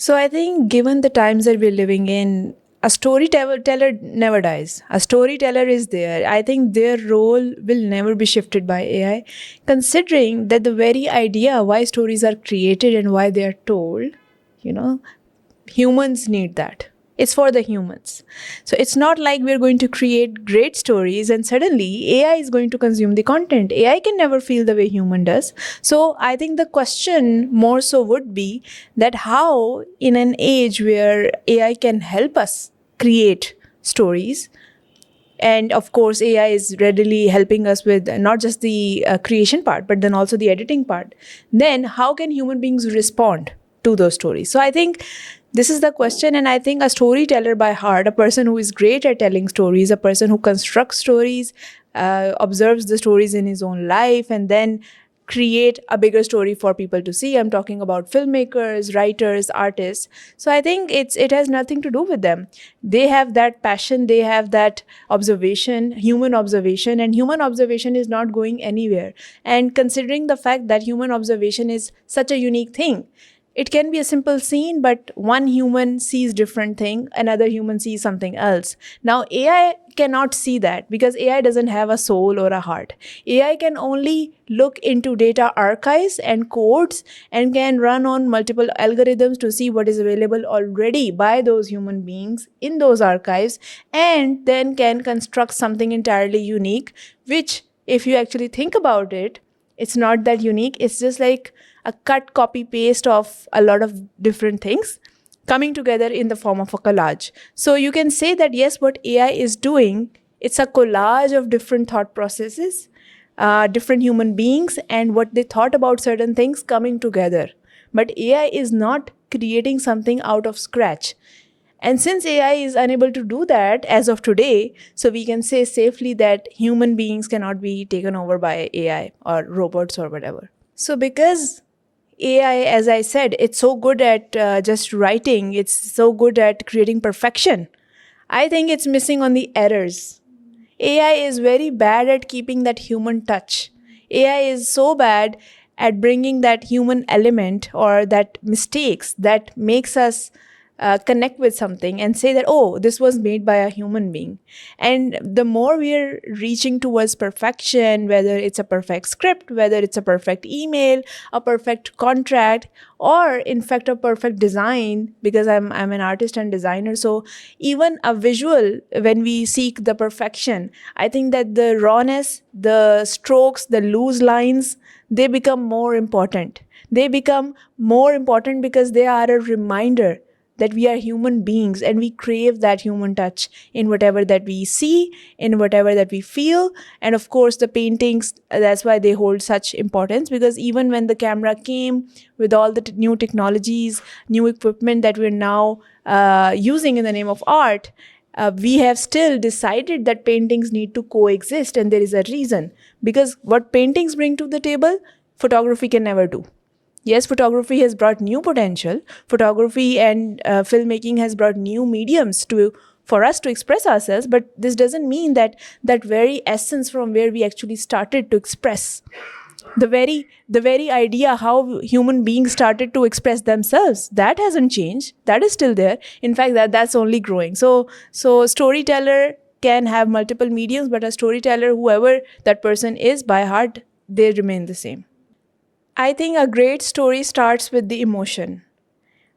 So I think given the times that we're living in, a storyteller never dies. A storyteller is there. I think their role will never be shifted by AI, considering that the very idea why stories are created and why they are told, you know, humans need that. It's for the humans. So it's not like we're going to create great stories and suddenly AI is going to consume the content. AI can never feel the way human does. So I think the question more so would be that how, in an age where AI can help us create stories, and of course AI is readily helping us with not just the creation part but then also the editing part, then how can human beings respond to those stories? So I think this is the question, and I think a storyteller by heart, a person who is great at telling stories, a person who constructs stories, observes the stories in his own life and then create a bigger story for people to see. I'm talking about filmmakers, writers, artists. So I think it has nothing to do with them. They have that passion, they have that observation, human observation, and human observation is not going anywhere. And considering the fact that human observation is such a unique thing, it can be a simple scene, but one human sees different thing, another human sees something else. Now AI cannot see that because AI doesn't have a soul or a heart. AI can only look into data archives and codes and can run on multiple algorithms to see what is available already by those human beings in those archives, and then can construct something entirely unique, which, if you actually think about it, it's not that unique. It's just like a cut, copy, paste of a lot of different things coming together in the form of a collage. So you can say that yes, what AI is doing, it's a collage of different thought processes, different human beings, and what they thought about certain things coming together. But AI is not creating something out of scratch. And since AI is unable to do that as of today, so we can say safely that human beings cannot be taken over by AI or robots or whatever. So because AI, as I said, it's so good at just writing, it's so good at creating perfection, I think it's missing on the errors. AI is very bad at keeping that human touch. AI is so bad at bringing that human element or that mistakes that makes us connect with something and say that, oh, this was made by a human being. And the more we're reaching towards perfection, whether it's a perfect script, whether it's a perfect email, a perfect contract, or in fact a perfect design, because I'm an artist and designer, so even a visual, when we seek the perfection, I think that the rawness, the strokes, the loose lines, they become more important. They become more important because they are a reminder that we are human beings and we crave that human touch in whatever that we see, in whatever that we feel. And of course, the paintings, that's why they hold such importance, because even when the camera came with all the new technologies, new equipment that we're now using in the name of art, we have still decided that paintings need to coexist, and there is a reason. Because what paintings bring to the table, photography can never do. Yes, photography has brought new potential. Photography and filmmaking has brought new mediums for us to express ourselves, but this doesn't mean that that very essence from where we actually started to express, the very idea how human beings started to express themselves, that hasn't changed. That is still there. In fact, that's only growing. So storyteller can have multiple mediums, but a storyteller, whoever that person is by heart, they remain the same. I think a great story starts with the emotion,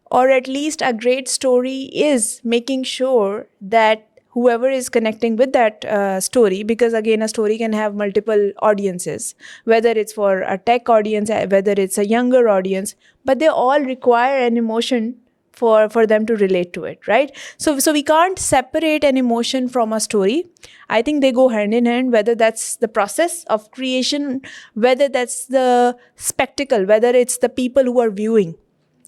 or at least a great story is making sure that whoever is connecting with that story, because again, a story can have multiple audiences, whether it's for a tech audience, whether it's a younger audience, but they all require an emotion for them to relate to it, right? So we can't separate an emotion from a story. I think they go hand in hand, whether that's the process of creation, whether that's the spectacle, whether it's the people who are viewing.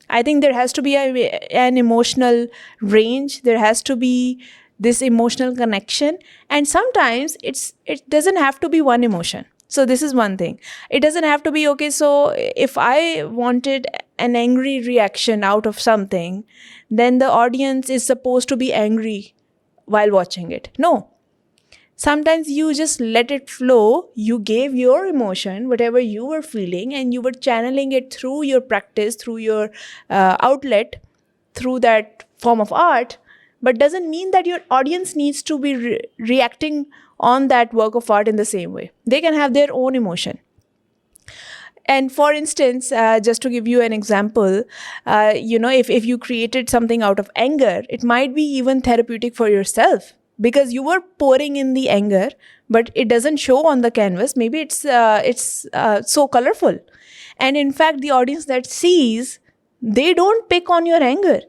I think there has to be an emotional range. There has to be this emotional connection. And sometimes it doesn't have to be one emotion. So this is one thing. It doesn't have to be, okay, so if I wanted an angry reaction out of something, then the audience is supposed to be angry while watching it. No. Sometimes you just let it flow. You gave your emotion, whatever you were feeling, and you were channeling it through your practice, through your outlet, through that form of art, but doesn't mean that your audience needs to be reacting on that work of art in the same way. They can have their own emotion. And for instance, just to give you an example, if you created something out of anger, it might be even therapeutic for yourself, because you were pouring in the anger, but it doesn't show on the canvas. Maybe it's so colorful. And in fact, the audience that sees, they don't pick on your anger.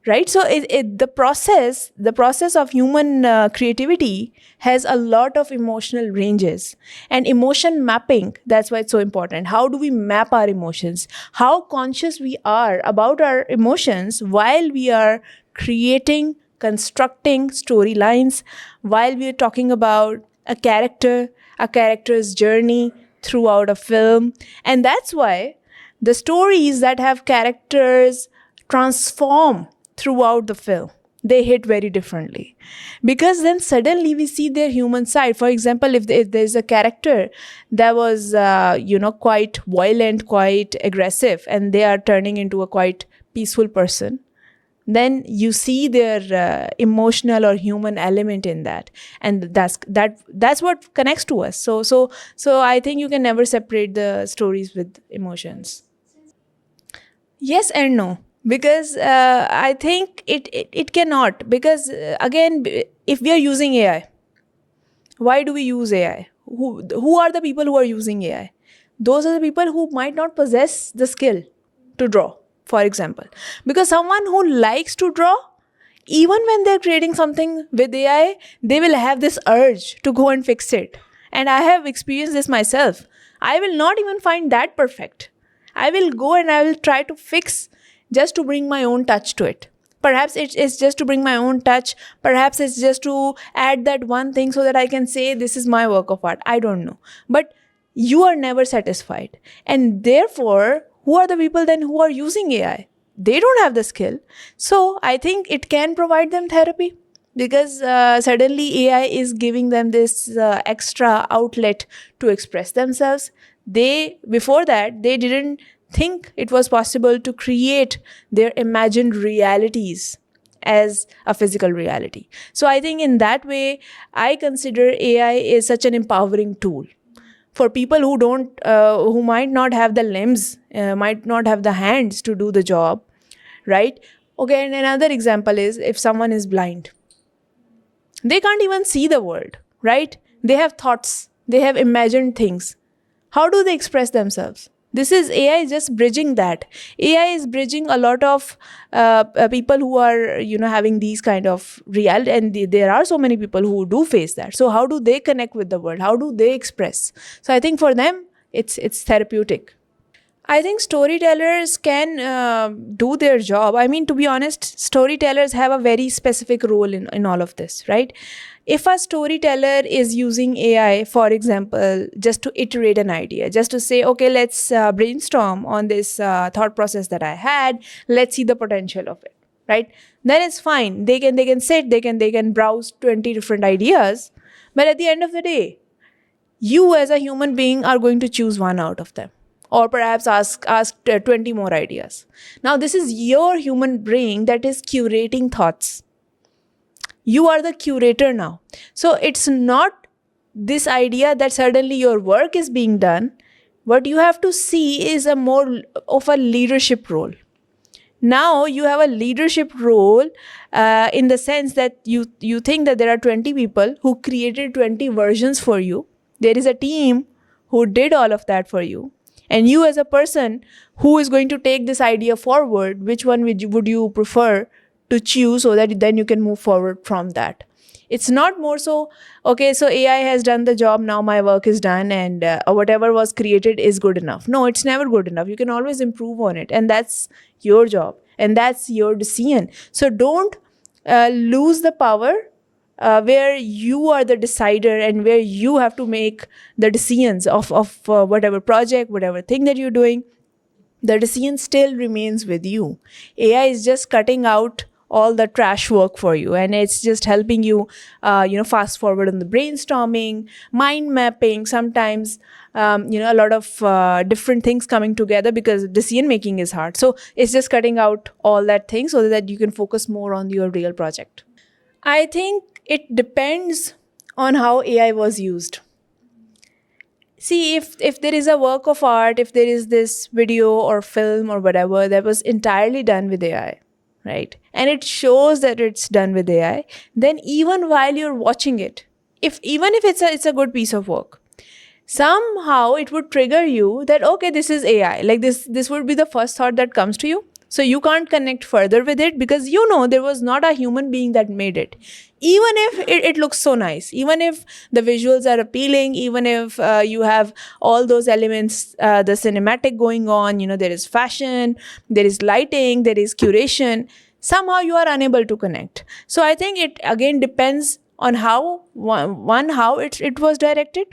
Right? So the process of human creativity has a lot of emotional ranges, and emotion mapping, that's why it's so important. How do we map our emotions? How conscious we are about our emotions while we are creating, constructing storylines, while we are talking about a character's journey throughout a film. And that's why the stories that have characters transform throughout the film, they hit very differently, because then suddenly we see their human side. For example, if there's a character that was quite violent, quite aggressive, and they are turning into a quite peaceful person, then you see their emotional or human element in that, and that's what connects to us. So I think you can never separate the stories with emotions. Yes and no, because I think it cannot, because again, if we are using AI, why do we use AI? Who are the people who are using AI? Those are the people who might not possess the skill to draw, for example. Because someone who likes to draw, even when they're creating something with AI, they will have this urge to go and fix it. And I have experienced this myself. I will not even find that perfect. I will go and I will try to fix, just to bring my own touch to it. Perhaps it's just to bring my own touch. Perhaps it's just to add that one thing so that I can say this is my work of art. I don't know. But you are never satisfied. And therefore, who are the people then who are using AI? They don't have the skill. So I think it can provide them therapy, because suddenly AI is giving them this extra outlet to express themselves. Before that, they didn't think it was possible to create their imagined realities as a physical reality. So I think in that way, I consider AI is such an empowering tool for people who might not have the limbs, might not have the hands to do the job, right? Okay, and another example is if someone is blind, they can't even see the world, right? They have thoughts, they have imagined things. How do they express themselves? This is AI is just bridging that. AI is bridging a lot of people who are, having these kind of reality, and there are so many people who do face that. So how do they connect with the world? How do they express? So I think for them, it's therapeutic. I think storytellers can do their job. I mean, to be honest, storytellers have a very specific role in all of this, right? If a storyteller is using AI, for example, just to iterate an idea, just to say, okay, let's brainstorm on this thought process that I had, let's see the potential of it, right? Then it's fine. They can sit, they can browse 20 different ideas, but at the end of the day, you as a human being are going to choose one out of them, or perhaps ask 20 more ideas. Now, this is your human brain that is curating thoughts. You are the curator now. So it's not this idea that suddenly your work is being done. What you have to see is a more of a leadership role. Now you have a leadership role in the sense that you think that there are 20 people who created 20 versions for you. There is a team who did all of that for you. And you as a person who is going to take this idea forward, which one would you prefer to choose so that then you can move forward from that? It's not more so, okay, so AI has done the job, now my work is done, and whatever was created is good enough. No, it's never good enough. You can always improve on it. And that's your job. And that's your decision. So don't lose the power where you are the decider and where you have to make the decisions of whatever project, whatever thing that you're doing. The decision still remains with you. AI is just cutting out all the trash work for you, and it's just helping you fast forward on the brainstorming, mind mapping, sometimes a lot of different things coming together because decision making is hard. So it's just cutting out all that thing so that you can focus more on your real project. I think it depends on how AI was used. See, if there is a work of art, if there is this video or film or whatever that was entirely done with AI, right? And it shows that it's done with AI, then even while you're watching it, even if it's a good piece of work, somehow it would trigger you that, okay, this is AI. Like this would be the first thought that comes to you. So you can't connect further with it because there was not a human being that made it. Even if it looks so nice, even if the visuals are appealing, even if you have all those elements, the cinematic going on, there is fashion, there is lighting, there is curation, somehow you are unable to connect. So I think it again depends on how it was directed.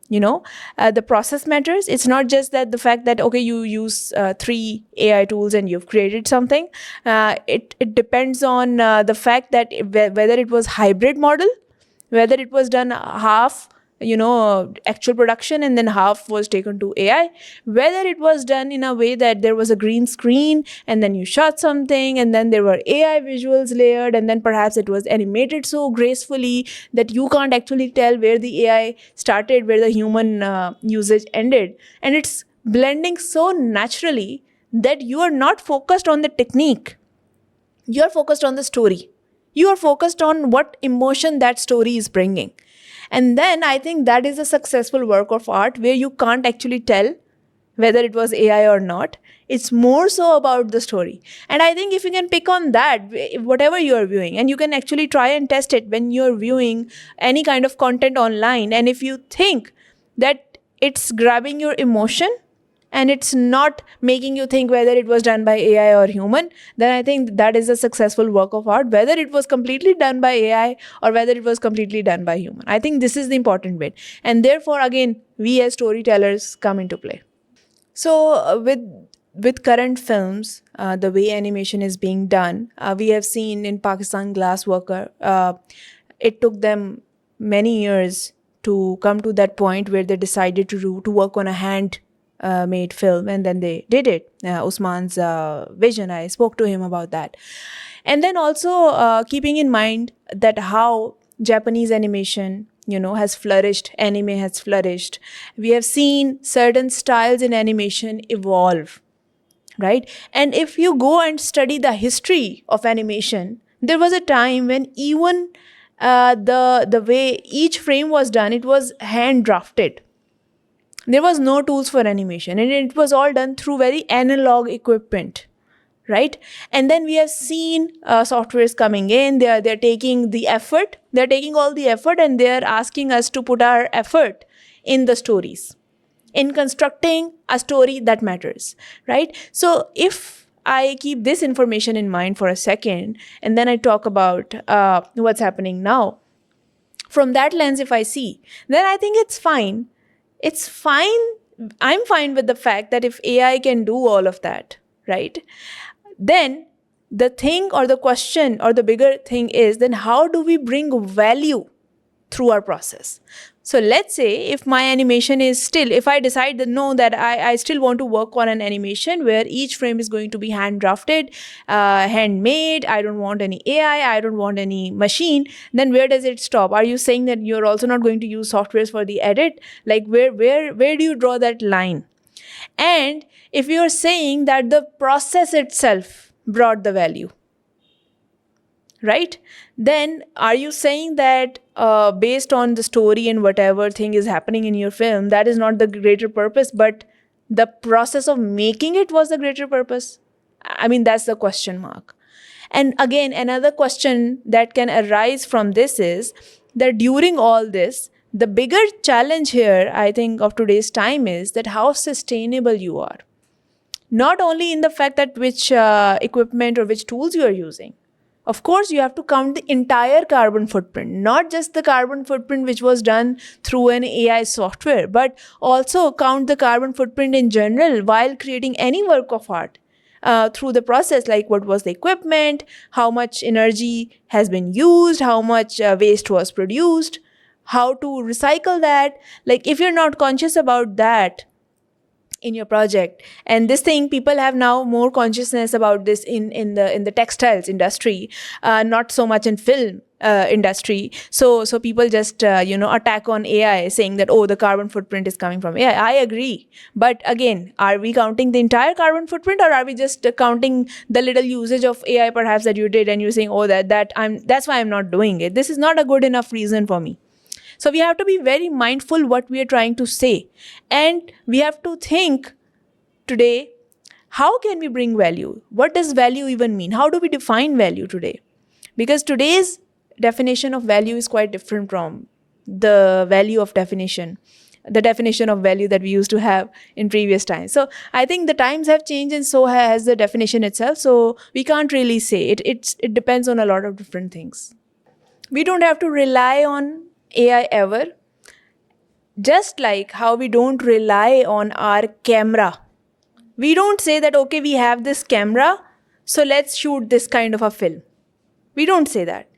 The process matters. It's not just that the fact that, okay, you use 3 AI tools and you've created something. It depends on the fact that whether it was hybrid model, whether it was done half actual production and then half was taken to AI, whether it was done in a way that there was a green screen and then you shot something and then there were AI visuals layered and then perhaps it was animated so gracefully that you can't actually tell where the AI started, where the human usage ended. And it's blending so naturally that you are not focused on the technique. You are focused on the story. You are focused on what emotion that story is bringing. And then I think that is a successful work of art where you can't actually tell whether it was AI or not. It's more so about the story. And I think if you can pick on that, whatever you are viewing, and you can actually try and test it when you're viewing any kind of content online, and if you think that it's grabbing your emotion, and it's not making you think whether it was done by AI or human, then I think that is a successful work of art, whether it was completely done by AI or whether it was completely done by human. I think this is the important bit. And therefore, again, we as storytellers come into play. So with current films, the way animation is being done, we have seen in Pakistan Glass Worker, it took them many years to come to that point where they decided to work on a hand made film, and then they did it. Usman's vision, I spoke to him about that. And then also keeping in mind that how Japanese animation has flourished, anime has flourished. We have seen certain styles in animation evolve, right? And if you go and study the history of animation, there was a time when even the way each frame was done, it was hand drafted. There was no tools for animation, and it was all done through very analog equipment, right? And then we have seen softwares coming in. They're taking the effort. They're taking all the effort, and they're asking us to put our effort in the stories, in constructing a story that matters, right? So if I keep this information in mind for a second, and then I talk about what's happening now, from that lens, if I see, then I think it's fine. It's fine. I'm fine with the fact that if AI can do all of that, right? Then the thing or the question or the bigger thing is, then how do we bring value through our process? So let's say if my animation is still, if I decide that no, that I still want to work on an animation where each frame is going to be hand drafted, handmade, I don't want any AI, I don't want any machine, then where does it stop? Are you saying that you're also not going to use softwares for the edit? Like where do you draw that line? And if you're saying that the process itself brought the value, right? Then are you saying that based on the story and whatever thing is happening in your film, that is not the greater purpose, but the process of making it was the greater purpose? I mean, that's the question mark. And again, another question that can arise from this is that during all this, the bigger challenge here, I think, of today's time is that how sustainable you are. Not only in the fact that which equipment or which tools you are using. Of course, you have to count the entire carbon footprint, not just the carbon footprint which was done through an AI software, but also count the carbon footprint in general while creating any work of art. through the process, like what was the equipment, how much energy has been used, how much waste was produced, how to recycle that. Like if you're not conscious about that in your project, and this thing, people have now more consciousness about this in the textiles industry, not so much in film industry. So people just attack on AI, saying that, oh, the carbon footprint is coming from AI. I agree, but again, are we counting the entire carbon footprint, or are we just counting the little usage of AI perhaps that you did, and you're saying, oh, that's why I'm not doing it? This is not a good enough reason for me. So we have to be very mindful what we are trying to say. And we have to think today, how can we bring value? What does value even mean? How do we define value today? Because today's definition of value is quite different from the definition of value that we used to have in previous times. So I think the times have changed, and so has the definition itself. So we can't really say it. It depends on a lot of different things. We don't have to rely on AI ever, just like how we don't rely on our camera. We don't say that, okay, we have this camera, so let's shoot this kind of a film. We don't say that.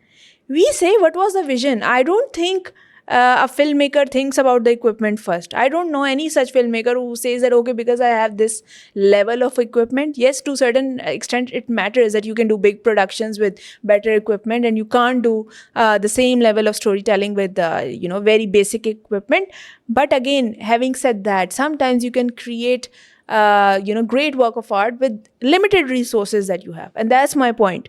We say, what was the vision? I don't think a filmmaker thinks about the equipment first. I don't know any such filmmaker who says that, okay, because I have this level of equipment. Yes, to a certain extent, it matters that you can do big productions with better equipment, and you can't do the same level of storytelling with very basic equipment. But again, having said that, sometimes you can create great work of art with limited resources that you have. And that's my point,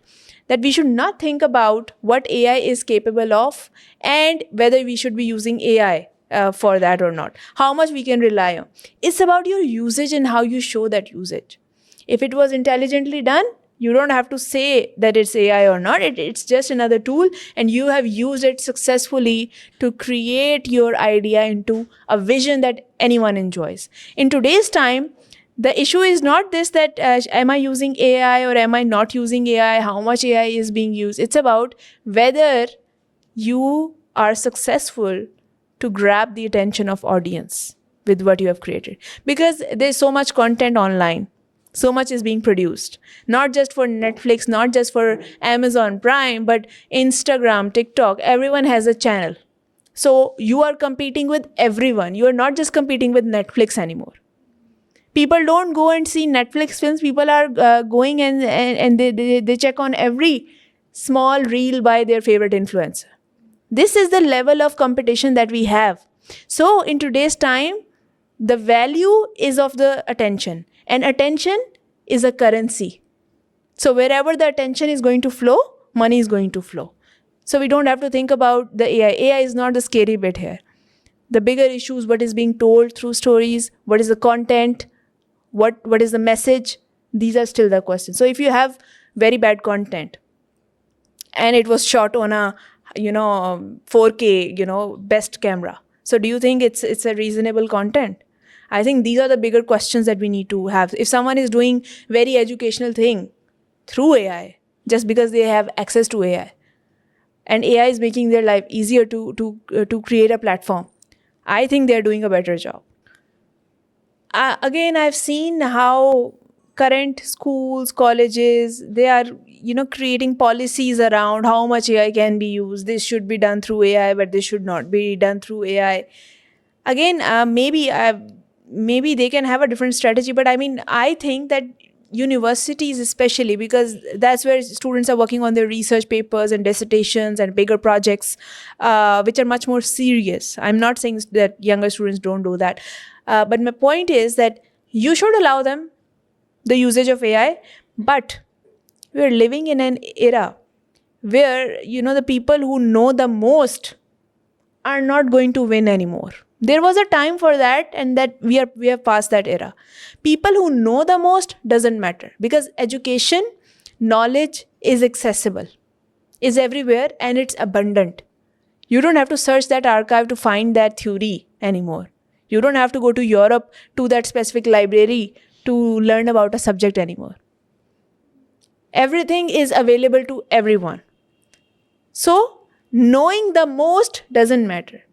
that we should not think about what AI is capable of and whether we should be using AI for that or not, how much we can rely on. It's about your usage and how you show that usage. If it was intelligently done, you don't have to say that it's AI or not. It's just another tool, and you have used it successfully to create your idea into a vision that anyone enjoys. In today's time, the issue is not this, that am I using AI or am I not using AI, how much AI is being used. It's about whether you are successful to grab the attention of audience with what you have created. Because there's so much content online. So much is being produced, not just for Netflix, not just for Amazon Prime, but Instagram, TikTok, everyone has a channel. So you are competing with everyone. You are not just competing with Netflix anymore. People don't go and see Netflix films. People are going and they check on every small reel by their favorite influencer. This is the level of competition that we have. So in today's time, the value is of the attention, and attention is a currency. So wherever the attention is going to flow, money is going to flow. So we don't have to think about the AI. AI is not the scary bit here. The bigger issues, what is being told through stories, what is the content, what is the message, these are still the questions. So if you have very bad content and it was shot on a 4K best camera, so do you think it's a reasonable content? I think these are the bigger questions that we need to have. If someone is doing very educational thing through AI, just because they have access to AI, and AI is making their life easier to create a platform, I think they're doing a better job. Again, I've seen how current schools, colleges, they are creating policies around how much AI can be used. This should be done through AI, but this should not be done through AI. Again, maybe they can have a different strategy, but I think that universities especially, because that's where students are working on their research papers and dissertations and bigger projects, which are much more serious. I'm not saying that younger students don't do that, but my point is that you should allow them the usage of AI, but we're living in an era where the people who know the most are not going to win anymore. There was a time for that, and that we have passed that era. People who know the most doesn't matter, because education, knowledge is accessible, is everywhere, and it's abundant. You don't have to search that archive to find that theory anymore. You don't have to go to Europe to that specific library to learn about a subject anymore. Everything is available to everyone. So knowing the most doesn't matter.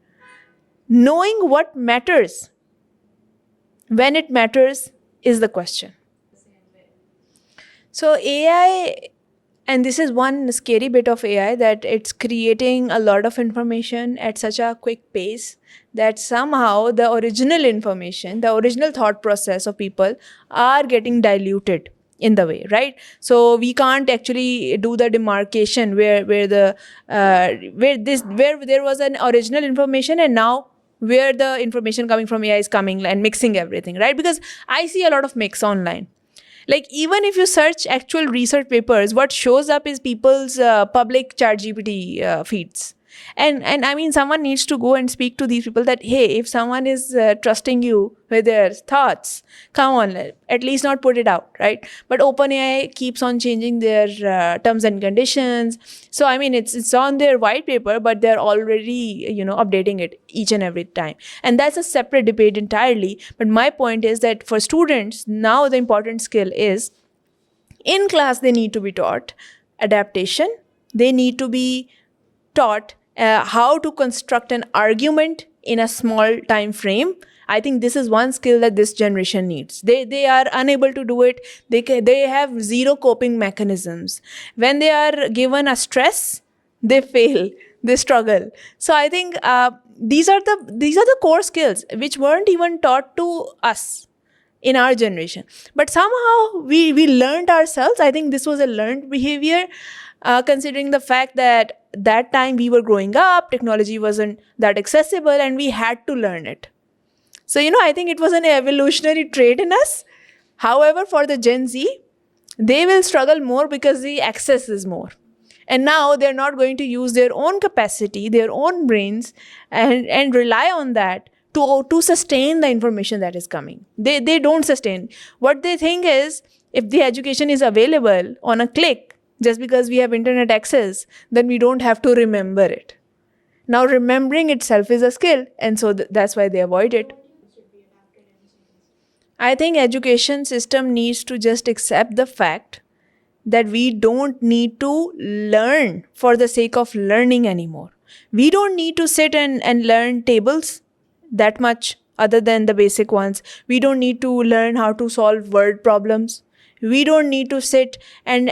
Knowing what matters, when it matters, is the question. So AI, and this is one scary bit of AI, that it's creating a lot of information at such a quick pace that somehow the original information, the original thought process of people are getting diluted in the way, right? So we can't actually do the demarcation where the where there was an original information, and now where the information coming from AI is coming and mixing everything, right? Because I see a lot of mix online. Like, even if you search actual research papers, what shows up is people's public chat GPT feeds. And I mean, someone needs to go and speak to these people that, hey, if someone is trusting you with their thoughts, come on, at least not put it out, right? But OpenAI keeps on changing their terms and conditions. So I mean, it's on their white paper, but they're already, updating it each and every time. And that's a separate debate entirely. But my point is that for students, now the important skill is, in class they need to be taught adaptation. They need to be taught how to construct an argument in a small time frame. I think this is one skill that this generation needs. They are unable to do it. They have zero coping mechanisms. When they are given a stress, they fail. They struggle. So I think these are the core skills which weren't even taught to us in our generation. But somehow we learned ourselves. I think this was a learned behavior, considering the fact that time we were growing up, technology wasn't that accessible, and we had to learn it. So, I think it was an evolutionary trait in us. However, for the Gen Z, they will struggle more because the access is more. And now they're not going to use their own capacity, their own brains, and rely on that to sustain the information that is coming. They don't sustain. What they think is, if the education is available on a click, just because we have internet access, then we don't have to remember it. Now, remembering itself is a skill, and so that's why they avoid it. I think education system needs to just accept the fact that we don't need to learn for the sake of learning anymore. We don't need to sit and learn tables that much, other than the basic ones. We don't need to learn how to solve word problems. We don't need to sit and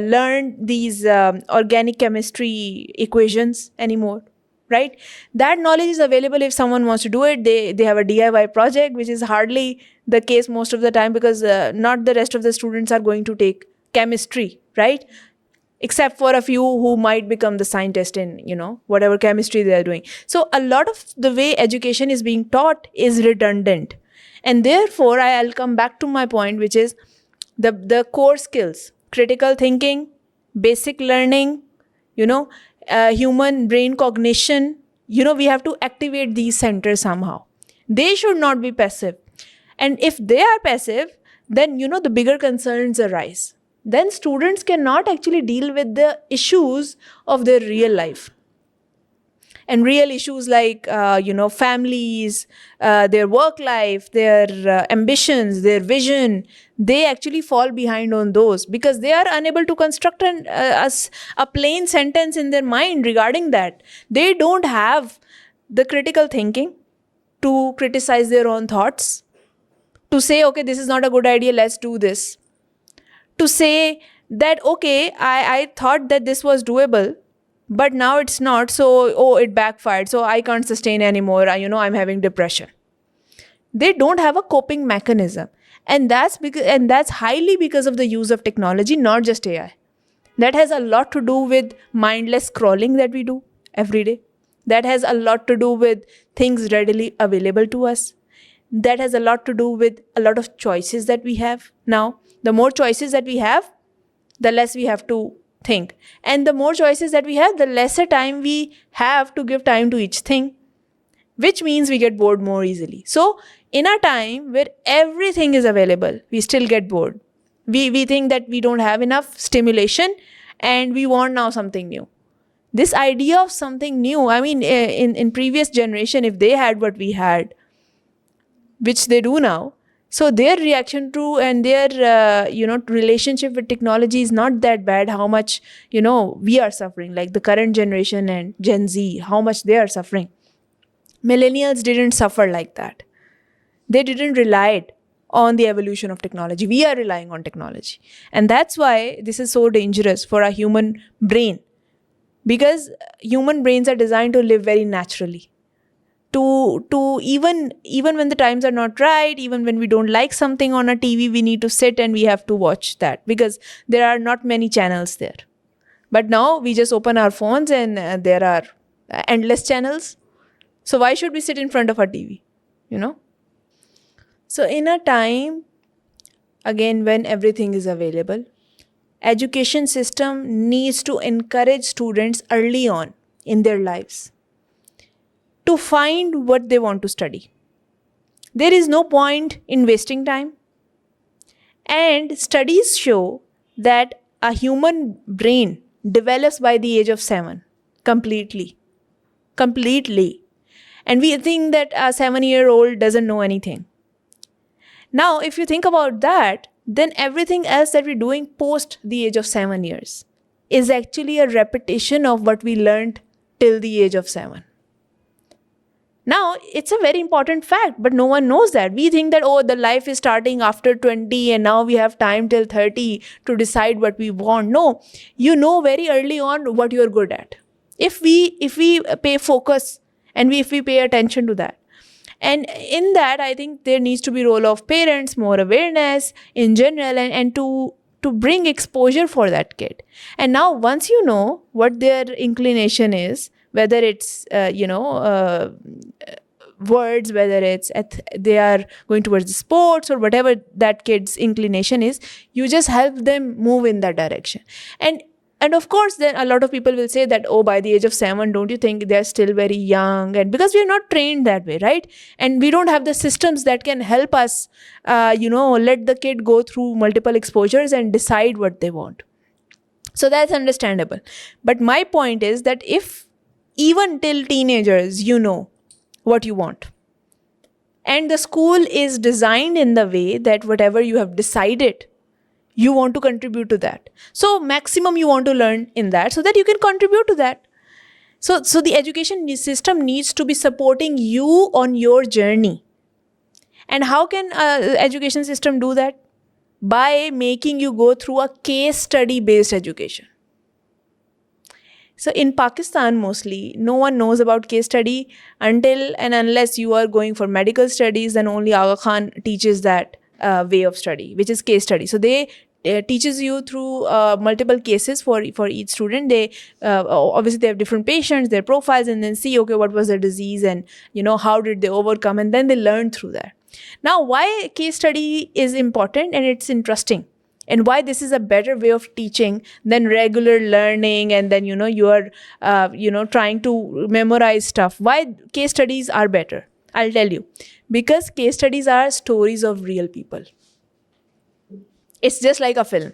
learn these organic chemistry equations anymore, right? That knowledge is available if someone wants to do it. They have a DIY project, which is hardly the case most of the time, because not the rest of the students are going to take chemistry, right? Except for a few who might become the scientist in, whatever chemistry they are doing. So a lot of the way education is being taught is redundant. And therefore, I'll come back to my point, which is the core skills: critical thinking, basic learning, human brain cognition. We have to activate these centers somehow. They should not be passive. And if they are passive, then, the bigger concerns arise. Then students cannot actually deal with the issues of their real life. And real issues like, families, their work life, their ambitions, their vision, they actually fall behind on those, because they are unable to construct a plain sentence in their mind regarding that. They don't have the critical thinking to criticize their own thoughts, to say, okay, this is not a good idea, let's do this. To say that, okay, I thought that this was doable, but now it's not, so, it backfired, so I can't sustain anymore, I'm having depression. They don't have a coping mechanism. And that's highly because of the use of technology, not just AI. That has a lot to do with mindless scrolling that we do every day. That has a lot to do with things readily available to us. That has a lot to do with a lot of choices that we have now. The more choices that we have, the less we have to think. And the more choices that we have, the lesser time we have to give time to each thing, which means we get bored more easily. So in a time where everything is available, we still get bored. We think that we don't have enough stimulation and we want now something new. This idea of something new, I mean, in previous generation, if they had what we had, which they do now, so their reaction to and their relationship with technology is not that bad. How much we are suffering, like the current generation and Gen Z, how much they are suffering. Millennials didn't suffer like that. They didn't rely on the evolution of technology. We are relying on technology. And that's why this is so dangerous for a human brain, because human brains are designed to live very naturally. To even when the times are not right, even when we don't like something on a TV, we need to sit and we have to watch that because there are not many channels there. But now we just open our phones and there are endless channels. So why should we sit in front of our TV? You know? So in a time, again, when everything is available, education system needs to encourage students early on in their lives to find what they want to study. There is no point in wasting time. And studies show that a human brain develops by the age of 7 completely. Completely. And we think that a 7-year-old doesn't know anything. Now, if you think about that, then everything else that we're doing post the age of 7 years is actually a repetition of what we learned till the age of 7. Now, it's a very important fact, but no one knows that. We think that, oh, the life is starting after 20 and now we have time till 30 to decide what we want. No, you know very early on what you're good at. If we pay focus and if we pay attention to that. And in that, I think there needs to be role of parents, more awareness in general, and to bring exposure for that kid. And now once you know what their inclination is, whether it's words, whether it's they are going towards the sports or whatever that kid's inclination is, you just help them move in that direction. And of course, then a lot of people will say that, oh, by the age of 7, don't you think they're still very young? And because we're not trained that way, right? And we don't have the systems that can help us, let the kid go through multiple exposures and decide what they want. So that's understandable. But my point is that if even till teenagers, you know what you want, and the school is designed in the way that whatever you have decided, you want to contribute to that. So maximum you want to learn in that so that you can contribute to that. So the education system needs to be supporting you on your journey. And how can education system do that? By making you go through a case study based education. So in Pakistan, mostly, no one knows about case study until and unless you are going for medical studies, then only Aga Khan teaches that way of study, which is case study. So they teaches you through multiple cases for each student. They obviously they have different patients, their profiles, and then see, okay, what was their disease and, how did they overcome, and then they learn through that. Now, why case study is important and it's interesting, and why this is a better way of teaching than regular learning, and then, you are, trying to memorize stuff. Why case studies are better? I'll tell you. Because case studies are stories of real people. It's just like a film.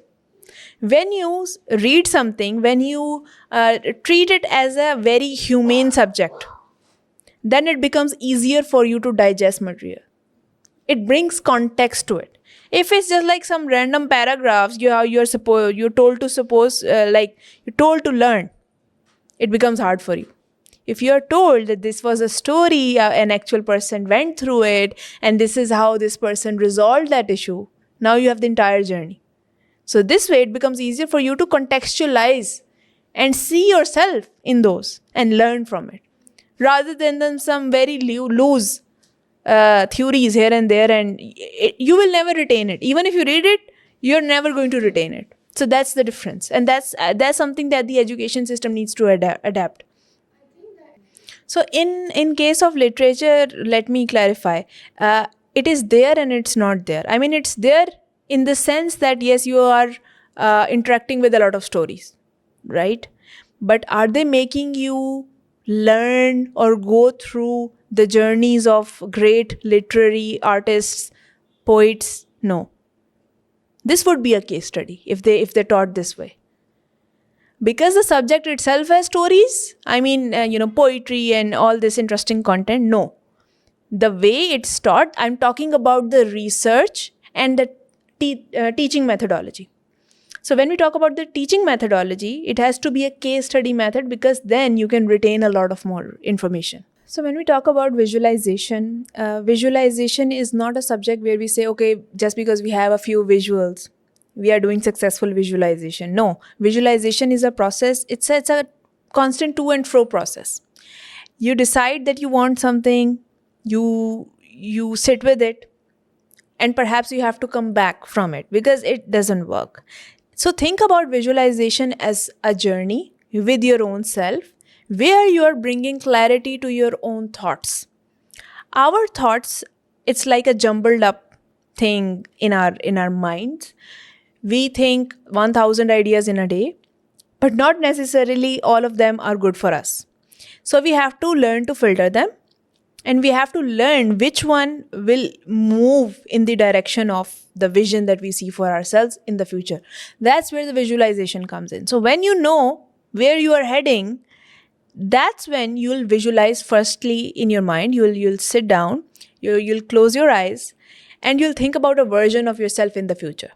When you read something, when you treat it as a very humane subject, then it becomes easier for you to digest material. It brings context to it. If it's just like some random paragraphs, you're told to learn, it becomes hard for you. If you're told that this was a story, an actual person went through it, and this is how this person resolved that issue, now you have the entire journey. So this way, it becomes easier for you to contextualize and see yourself in those and learn from it, rather than some very loose theories here and there, and you will never retain it. Even if you read it, you're never going to retain it. So that's the difference, and that's something that the education system needs to adapt. So in case of literature, let me clarify. It is there and it's not there. I mean, it's there in the sense that, yes, you are interacting with a lot of stories, right? But are they making you learn or go through the journeys of great literary artists, poets? No. This would be a case study if they taught this way. Because the subject itself has stories, I mean, poetry and all this interesting content, no. The way it's taught, I'm talking about the research and the teaching methodology. So when we talk about the teaching methodology, it has to be a case study method, because then you can retain a lot of more information. So when we talk about visualization, visualization is not a subject where we say, okay, just because we have a few visuals, we are doing successful visualization. No, visualization is a process. It's a constant to and fro process. You decide that you want something, you sit with it, and perhaps you have to come back from it because it doesn't work. So think about visualization as a journey with your own self where you are bringing clarity to your own thoughts. Our thoughts, it's like a jumbled up thing in our minds. We think 1000 ideas in a day, but not necessarily all of them are good for us. So we have to learn to filter them, and we have to learn which one will move in the direction of the vision that we see for ourselves in the future. That's where the visualization comes in. So when you know where you are heading, that's when you'll visualize firstly in your mind. You'll sit down, you'll close your eyes, and you'll think about a version of yourself in the future.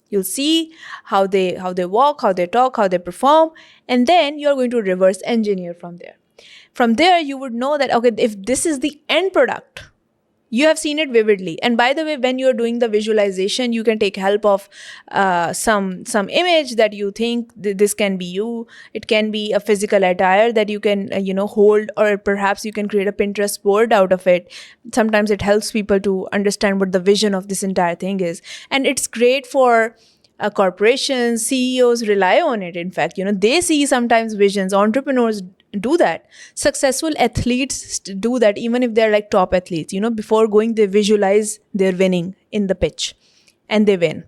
You'll see how they walk, how they talk, how they perform, and then you're going to reverse engineer from there. From there, you would know that, okay, if this is the end product, you have seen it vividly. And by the way, when you're doing the visualization, you can take help of some image that you think this can be you. It can be a physical attire that you can hold, or perhaps you can create a Pinterest board out of it. Sometimes it helps people to understand what the vision of this entire thing is, and it's great for corporations. CEOs rely on it. In fact, they see sometimes visions. Entrepreneurs do that. Successful athletes do that, even if they're like top athletes. Before going, they visualize they're winning in the pitch, and they win.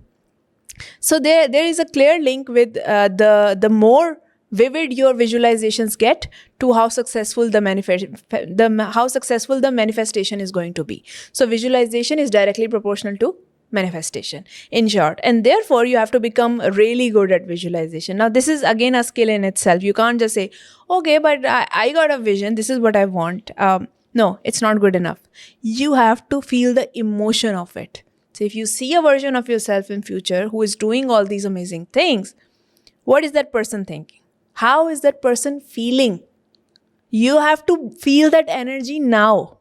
So there is a clear link with the more vivid your visualizations get to how successful the manifestation is going to be. So visualization is directly proportional to manifestation, in short. And therefore, you have to become really good at visualization. Now, this is again a skill in itself. You can't just say, okay, but I got a vision. This is what I want. No, it's not good enough. You have to feel the emotion of it. So if you see a version of yourself in future who is doing all these amazing things, what is that person thinking? How is that person feeling? You have to feel that energy now.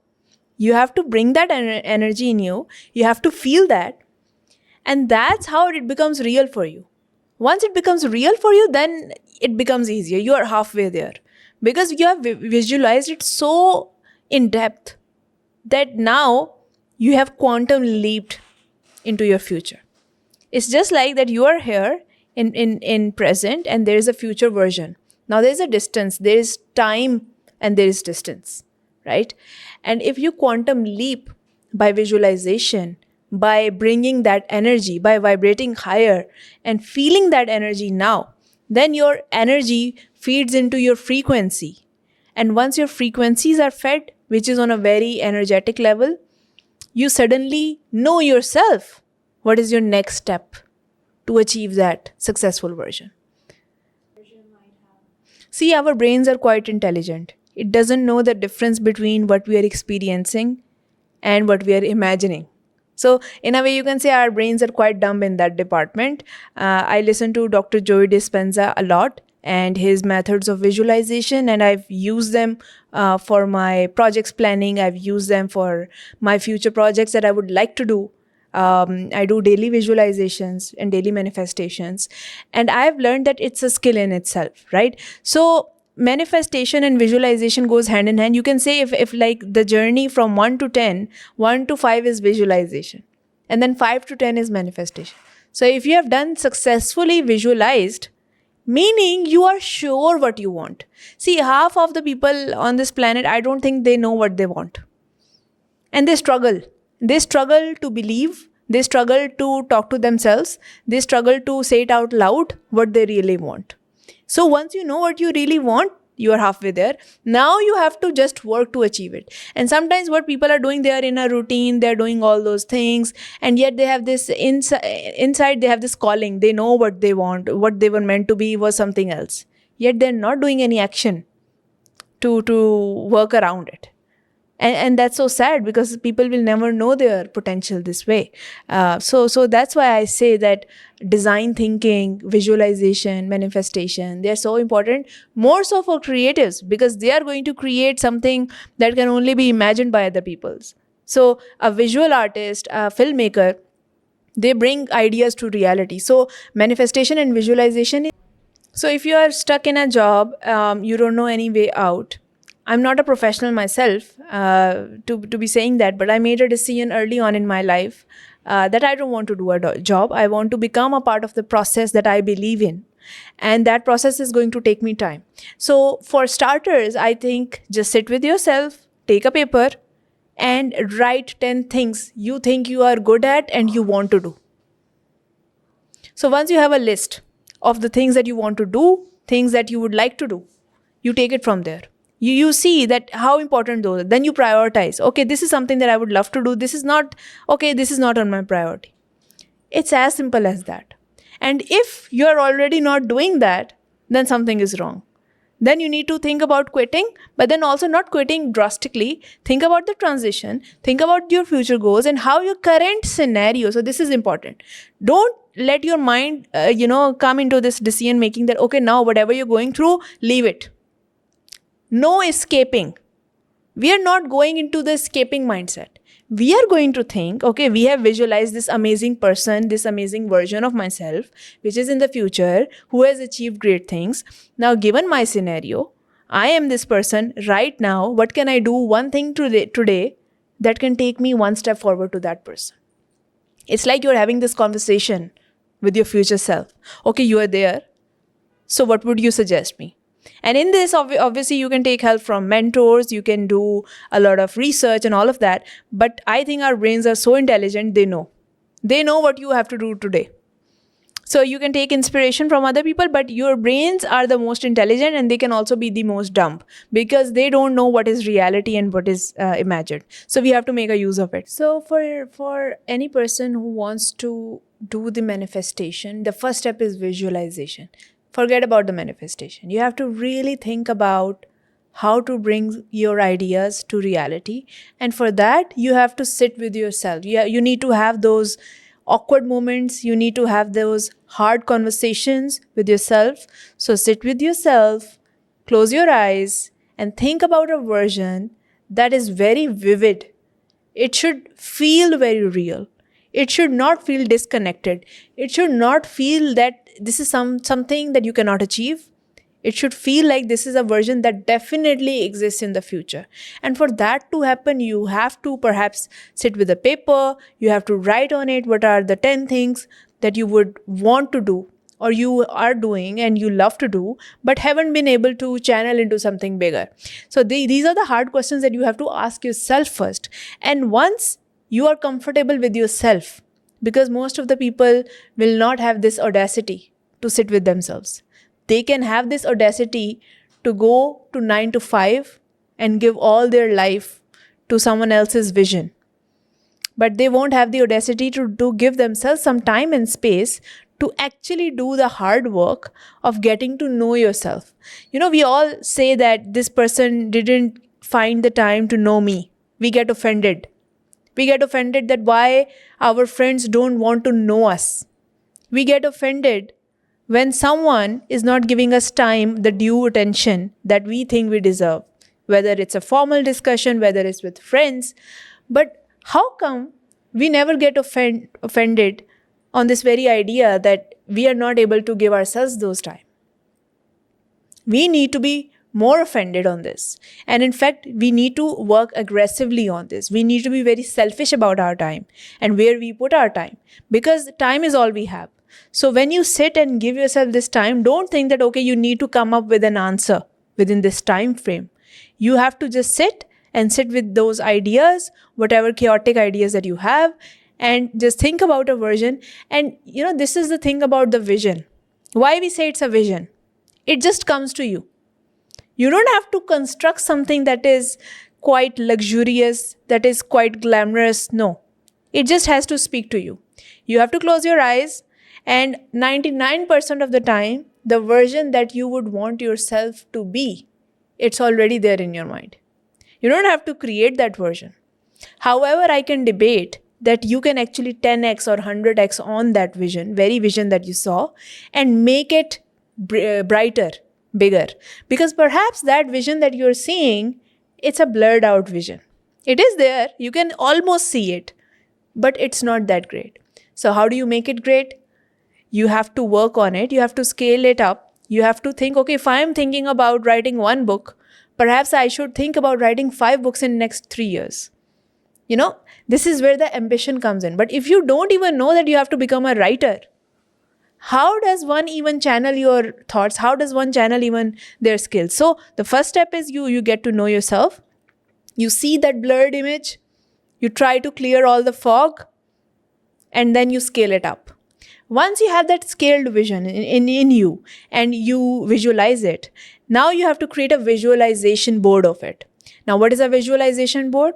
You have to bring that energy in you. You have to feel that. And that's how it becomes real for you. Once it becomes real for you, then it becomes easier. You are halfway there. Because you have visualized it so in depth that now you have quantum leaped into your future. It's just like that you are here in present, and there is a future version. Now there is a distance, there is time, and there is distance, right? And if you quantum leap by visualization, by bringing that energy, by vibrating higher and feeling that energy now, then your energy feeds into your frequency. And once your frequencies are fed, which is on a very energetic level, you suddenly know yourself what is your next step to achieve that successful version. See, our brains are quite intelligent. It doesn't know the difference between what we are experiencing and what we are imagining. So in a way, you can say our brains are quite dumb in that department. I listen to Dr. Joey Dispenza a lot and his methods of visualization, and I've used them for my projects planning. I've used them for my future projects that I would like to do. I do daily visualizations and daily manifestations, and I've learned that it's a skill in itself, right? So manifestation and visualization goes hand in hand. You can say if like the journey from 1 to 10, 1 to 5 is visualization, and then 5 to 10 is manifestation. So if you have done successfully visualized, meaning you are sure what you want. See, half of the people on this planet, I don't think they know what they want. And they struggle. They struggle to believe. They struggle to talk to themselves. They struggle to say it out loud what they really want. So once you know what you really want, you are halfway there. Now you have to just work to achieve it. And sometimes what people are doing, they are in a routine, they're doing all those things, and yet they have this inside, they have this calling. They know what they want. What they were meant to be was something else. Yet they're not doing any action to work around it. And that's so sad because people will never know their potential this way. So that's why I say that design thinking, visualization, manifestation, they're so important, more so for creatives, because they are going to create something that can only be imagined by other peoples. So a visual artist, a filmmaker, they bring ideas to reality. So manifestation and visualization. So if you are stuck in a job, you don't know any way out. I'm not a professional myself to be saying that, but I made a decision early on in my life that I don't want to do a job. I want to become a part of the process that I believe in. And that process is going to take me time. So for starters, I think just sit with yourself, take a paper, and write 10 things you think you are good at and you want to do. So once you have a list of the things that you want to do, things that you would like to do, you take it from there. You see that how important those are. Then you prioritize. Okay, this is something that I would love to do. This is not, okay, this is not on my priority. It's as simple as that. And if you're already not doing that, then something is wrong. Then you need to think about quitting, but then also not quitting drastically. Think about the transition, think about your future goals and how your current scenario. So this is important. Don't let your mind, come into this decision making that, okay, now whatever you're going through, leave it. No escaping. We are not going into the escaping mindset. We are going to think, okay, we have visualized this amazing person, this amazing version of myself, which is in the future, who has achieved great things. Now, given my scenario, I am this person right now. What can I do one thing today that can take me one step forward to that person? It's like you're having this conversation with your future self. Okay, you are there. So what would you suggest me? And in this, obviously, you can take help from mentors, you can do a lot of research and all of that. But I think our brains are so intelligent, they know. They know what you have to do today. So you can take inspiration from other people, but your brains are the most intelligent and they can also be the most dumb because they don't know what is reality and what is imagined. So we have to make a use of it. So for any person who wants to do the manifestation, the first step is visualization. Forget about the manifestation. You have to really think about how to bring your ideas to reality. And for that, you have to sit with yourself. You need to have those awkward moments. You need to have those hard conversations with yourself. So sit with yourself, close your eyes, and think about a version that is very vivid. It should feel very real. It should not feel disconnected. It should not feel that this is something that you cannot achieve. It should feel like this is a version that definitely exists in the future. And for that to happen, you have to perhaps sit with a paper. You have to write on it what are the 10 things that you would want to do or you are doing and you love to do, but haven't been able to channel into something bigger. So these are the hard questions that you have to ask yourself first. And once you are comfortable with yourself, because most of the people will not have this audacity to sit with themselves. They can have this audacity to go to 9 to 5 and give all their life to someone else's vision. But they won't have the audacity to give themselves some time and space to actually do the hard work of getting to know yourself. We all say that this person didn't find the time to know me. We get offended. We get offended that why our friends don't want to know us. We get offended when someone is not giving us time, the due attention that we think we deserve, whether it's a formal discussion, whether it's with friends. But how come we never get offended on this very idea that we are not able to give ourselves those time? We need to be more offended on this. And in fact, we need to work aggressively on this. We need to be very selfish about our time and where we put our time, because time is all we have. So when you sit and give yourself this time, don't think that, okay, you need to come up with an answer within this time frame. You have to just sit with those ideas, whatever chaotic ideas that you have, and just think about a version. And this is the thing about the vision. Why we say it's a vision? It just comes to you. You don't have to construct something that is quite luxurious, that is quite glamorous. No, it just has to speak to you. You have to close your eyes, and 99% of the time, the version that you would want yourself to be, it's already there in your mind. You don't have to create that version. However, I can debate that you can actually 10x or 100x on that vision, very vision that you saw, and make it brighter, bigger. Because perhaps that vision that you're seeing, it's a blurred out vision. It is there, you can almost see it, but it's not that great. So how do you make it great? You have to work on it, you have to scale it up. You have to think, okay, if I'm thinking about writing one book, perhaps I should think about writing 5 books in next 3 years. This is where the ambition comes in. But if you don't even know that you have to become a writer, how does one even channel your thoughts? How does one channel even their skills? So the first step is you get to know yourself. You see that blurred image, you try to clear all the fog, and then you scale it up. Once you have that scaled vision in you and you visualize it, now you have to create a visualization board of it. Now, what is a visualization board?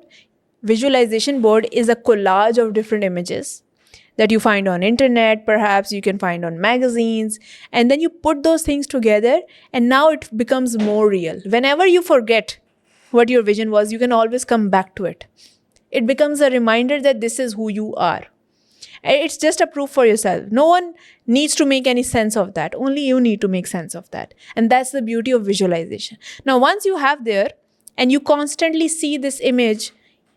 Visualization board is a collage of different images that you find on internet, perhaps you can find on magazines, and then you put those things together and now it becomes more real. Whenever you forget what your vision was, you can always come back to it. It becomes a reminder that this is who you are. It's just a proof for yourself. No one needs to make any sense of that. Only you need to make sense of that. And that's the beauty of visualization. Now, once you have there and you constantly see this image,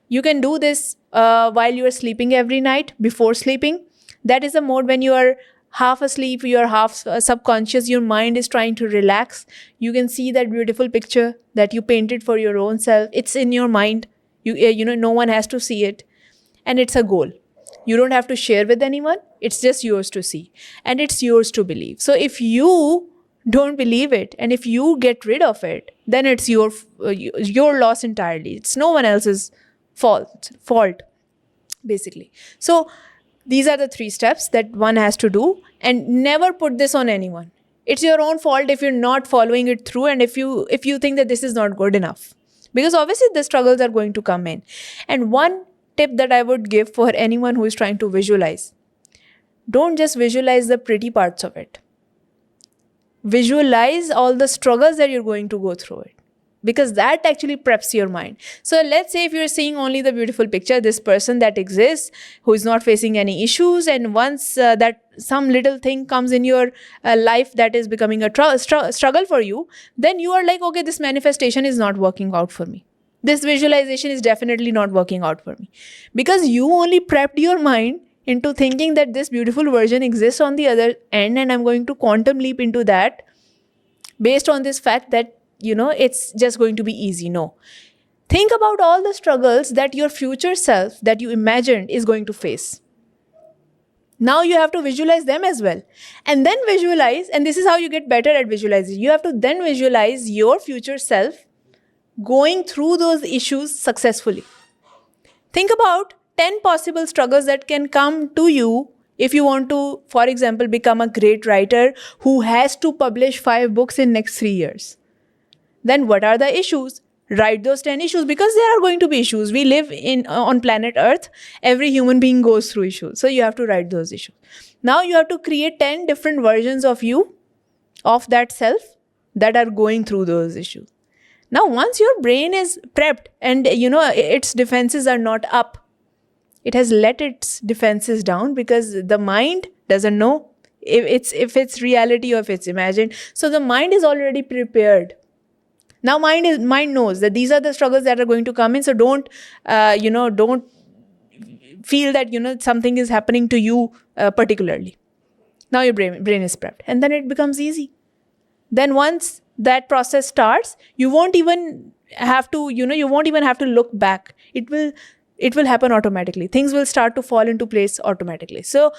you can do this while you are sleeping every night, before sleeping. That is a mode when you are half asleep, you are half subconscious, your mind is trying to relax. You can see that beautiful picture that you painted for your own self. It's in your mind. No one has to see it. And it's a goal. You don't have to share with anyone. It's just yours to see. And it's yours to believe. So if you don't believe it and if you get rid of it, then it's your loss entirely. It's no one else's fault, basically. So these are the 3 steps that one has to do, and never put this on anyone. It's your own fault if you're not following it through and if you think that this is not good enough. Because obviously the struggles are going to come in. And one tip that I would give for anyone who is trying to visualize, don't just visualize the pretty parts of it. Visualize all the struggles that you're going to go through it. Because that actually preps your mind. So let's say if you're seeing only the beautiful picture, this person that exists, who is not facing any issues, and once that some little thing comes in your life that is becoming a struggle for you, then you are like, okay, this manifestation is not working out for me. This visualization is definitely not working out for me. Because you only prepped your mind into thinking that this beautiful version exists on the other end, and I'm going to quantum leap into that based on this fact that it's just going to be easy. No. Think about all the struggles that your future self that you imagined is going to face. Now you have to visualize them as well. And then visualize, and this is how you get better at visualizing. You have to then visualize your future self going through those issues successfully. Think about 10 possible struggles that can come to you if you want to, for example, become a great writer who has to publish 5 books in next 3 years. Then what are the issues? Write those 10 issues, because there are going to be issues. We live on planet Earth. Every human being goes through issues. So you have to write those issues. Now you have to create 10 different versions of you, of that self, that are going through those issues. Now once your brain is prepped and its defenses are not up, it has let its defenses down, because the mind doesn't know if it's reality or if it's imagined. So the mind is already prepared. Now mind knows that these are the struggles that are going to come in. So don't feel that something is happening to you particularly. Now your brain is prepped, and then it becomes easy. Then once that process starts, you won't even have to look back. It will happen automatically. Things will start to fall into place automatically. So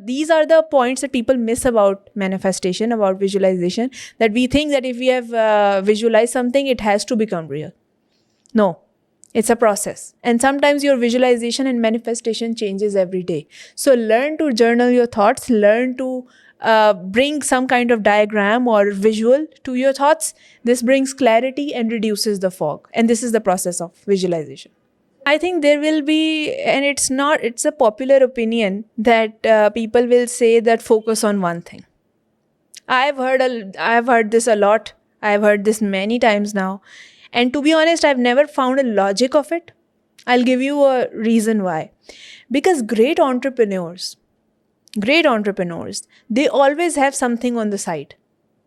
these are the points that people miss about manifestation, about visualization, that we think that if we have visualized something, it has to become real. No, it's a process. And sometimes your visualization and manifestation changes every day. So learn to journal your thoughts, learn to bring some kind of diagram or visual to your thoughts. This brings clarity and reduces the fog. And this is the process of visualization. I think there will be, and it's a popular opinion that people will say that focus on one thing. I've heard this a lot. I've heard this many times now. And to be honest, I've never found a logic of it. I'll give you a reason why. Because great entrepreneurs, they always have something on the side.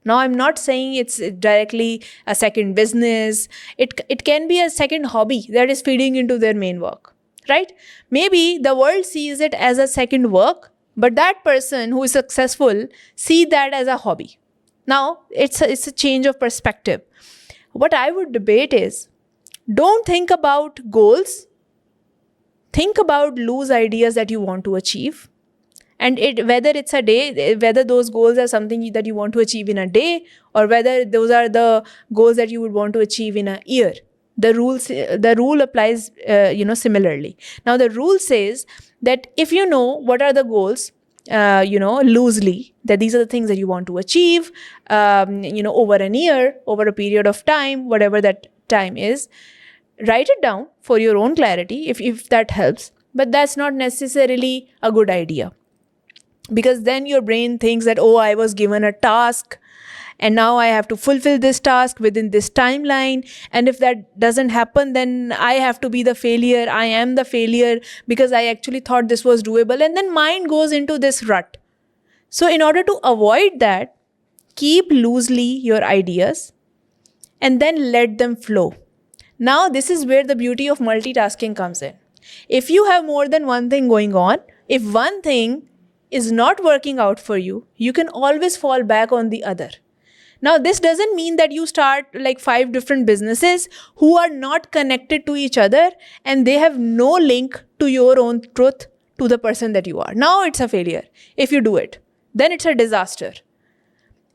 Now, I'm not saying it's directly a second business. It can be a second hobby that is feeding into their main work, right? Maybe the world sees it as a second work, but that person who is successful see that as a hobby. Now, it's a change of perspective. What I would debate is, don't think about goals. Think about loose ideas that you want to achieve. And whether it's a day, whether those goals are something that you want to achieve in a day, or whether those are the goals that you would want to achieve in a year, the rule applies, similarly. Now, the rule says that if you know what are the goals, loosely, that these are the things that you want to achieve, over an year, over a period of time, whatever that time is, write it down for your own clarity, if that helps. But that's not necessarily a good idea. Because then your brain thinks that, oh, I was given a task and now I have to fulfill this task within this timeline. And if that doesn't happen, then I have to be the failure. I am the failure because I actually thought this was doable. And then mind goes into this rut. So in order to avoid that, keep loosely your ideas and then let them flow. Now, this is where the beauty of multitasking comes in. If you have more than one thing going on, if one thing is not working out for you, you can always fall back on the other. Now, this doesn't mean that you start like 5 different businesses who are not connected to each other and they have no link to your own truth, to the person that you are. Now it's a failure. If you do it, then it's a disaster.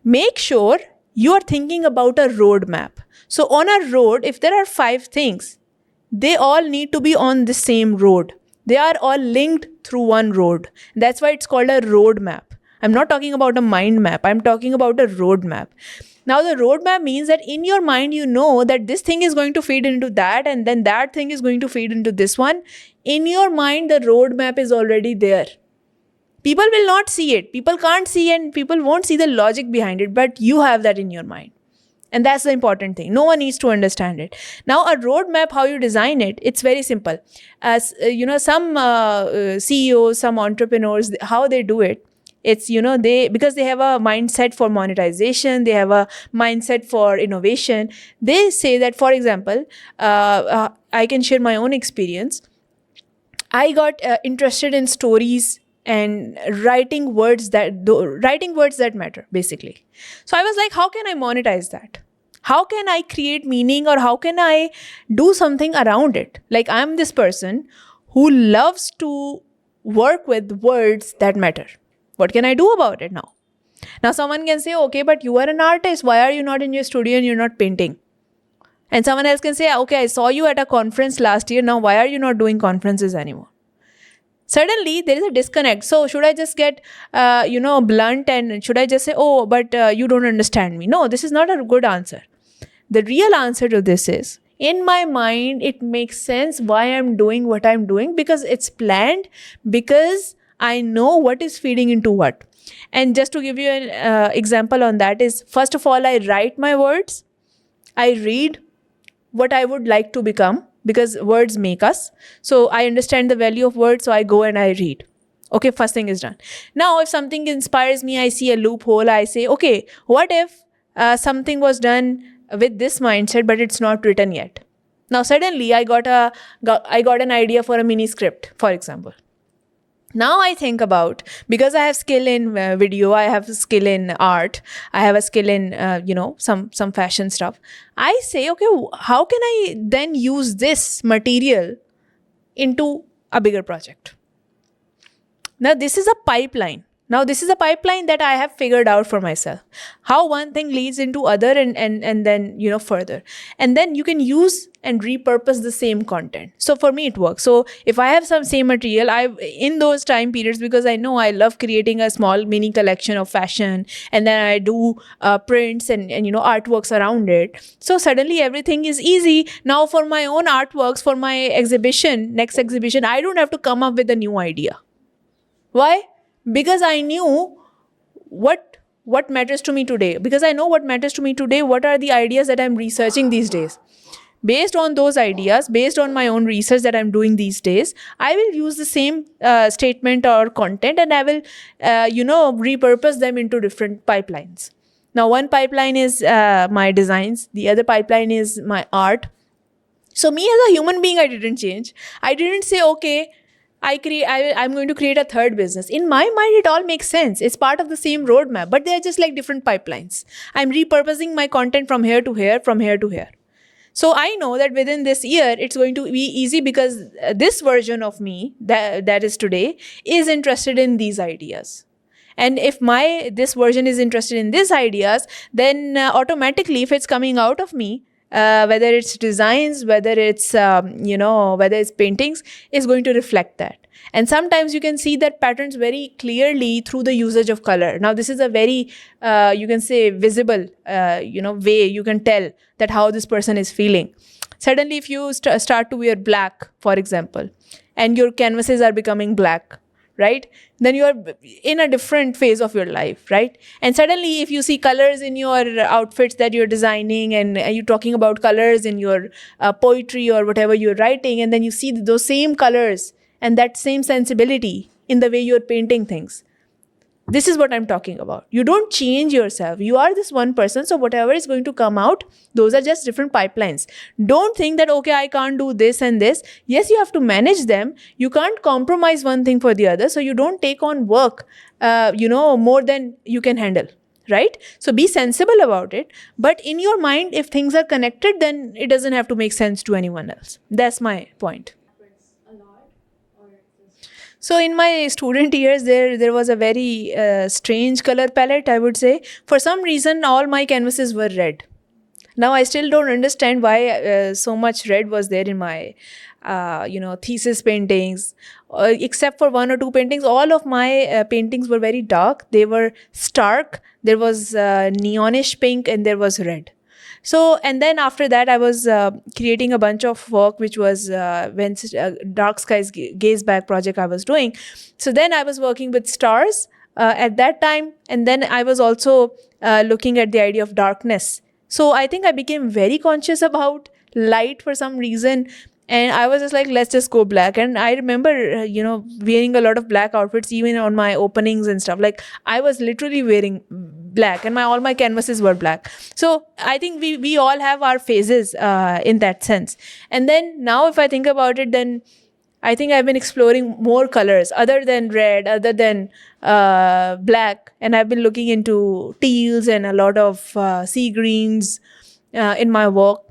Make sure you are thinking about a roadmap. So on a road, if there are 5 things, they all need to be on the same road. They are all linked through one road. That's why it's called a roadmap. I'm not talking about a mind map. I'm talking about a roadmap. Now, the roadmap means that in your mind, you know that this thing is going to feed into that, and then that thing is going to feed into this one. In your mind, the roadmap is already there. People will not see it. People can't see and people won't see the logic behind it, but you have that in your mind. And that's the important thing. No one needs to understand it. Now, a roadmap, how you design it, it's very simple. As some CEOs, some entrepreneurs, how they do it, it's, because they have a mindset for monetization, they have a mindset for innovation. They say that, for example, I can share my own experience. I got interested in stories and writing words that matter, basically. So I was like, how can I monetize that? How can I create meaning, or how can I do something around it? Like, I'm this person who loves to work with words that matter. What can I do about it now? Now, someone can say, okay, but you are an artist. Why are you not in your studio and you're not painting? And someone else can say, okay, I saw you at a conference last year. Now, why are you not doing conferences anymore? Suddenly, there is a disconnect. So, should I just get, blunt, and should I just say, oh, but you don't understand me? No, this is not a good answer. The real answer to this is, in my mind, it makes sense why I'm doing what I'm doing, because it's planned, because I know what is feeding into what. And just to give you an example on that is, first of all, I write my words. I read what I would like to become, because words make us. So I understand the value of words, so I go and I read. Okay, first thing is done. Now, if something inspires me, I see a loophole, I say, okay, what if something was done with this mindset, but it's not written yet? Now, suddenly I got an idea for a mini script, for example. Now I think about, because I have skill in video, I have skill in art, I have a skill in, some fashion stuff. I say, okay, how can I then use this material into a bigger project? Now, this is a pipeline. This is a pipeline that I have figured out for myself. How one thing leads into other and then, further. And then you can use and repurpose the same content. So for me, it works. So if I have some same material, in those time periods, because I know I love creating a small mini collection of fashion, and then I do prints and artworks around it. So suddenly everything is easy. Now for my own artworks, for my next exhibition, I don't have to come up with a new idea. Why? Because I knew what matters to me today. Because I know what matters to me today, what are the ideas that I'm researching these days. Based on those ideas, based on my own research that I'm doing these days, I will use the same statement or content, and I will, repurpose them into different pipelines. Now, one pipeline is my designs, the other pipeline is my art. So me as a human being, I didn't change. I didn't say, okay, I'm going to create a third business. In my mind, it all makes sense. It's part of the same roadmap, but they're just like different pipelines. I'm repurposing my content from here to here, from here to here. So I know that within this year, it's going to be easy because this version of me that is today is interested in these ideas. And if this version is interested in these ideas, then automatically, if it's coming out of me, whether it's designs, whether it's whether it's paintings, is going to reflect that. And sometimes you can see that patterns very clearly through the usage of color. Now, this is a very you can say visible way you can tell that how this person is feeling. Suddenly, if you start to wear black, for example, and your canvases are becoming black, right, then you are in a different phase of your life, right? And suddenly, if you see colors in your outfits that you're designing, and you're talking about colors in your poetry or whatever you're writing, and then you see those same colors and that same sensibility in the way you're painting things, this is what I'm talking about. You don't change yourself. You are this one person. So whatever is going to come out, those are just different pipelines. Don't think that, okay, I can't do this and this. Yes, you have to manage them. You can't compromise one thing for the other. So you don't take on work, more than you can handle, right? So be sensible about it. But in your mind, if things are connected, then it doesn't have to make sense to anyone else. That's my point. So in my student years, there was a very strange color palette, I would say. For some reason, all my canvases were red. Now, I still don't understand why so much red was there in my, thesis paintings. Except for one or two paintings, all of my paintings were very dark. They were stark. There was neonish pink and there was red. So, and then after that, I was creating a bunch of work, which was when Dark Skies Gaze Back project I was doing. So then I was working with stars at that time. And then I was also looking at the idea of darkness. So I think I became very conscious about light for some reason. And I was just like, let's just go black. And I remember, wearing a lot of black outfits, even on my openings and stuff. Like, I was literally wearing black, and all my canvases were black. So I think we all have our phases in that sense. And then now, if I think about it, then I think I've been exploring more colors other than red, other than black. And I've been looking into teals and a lot of sea greens in my work,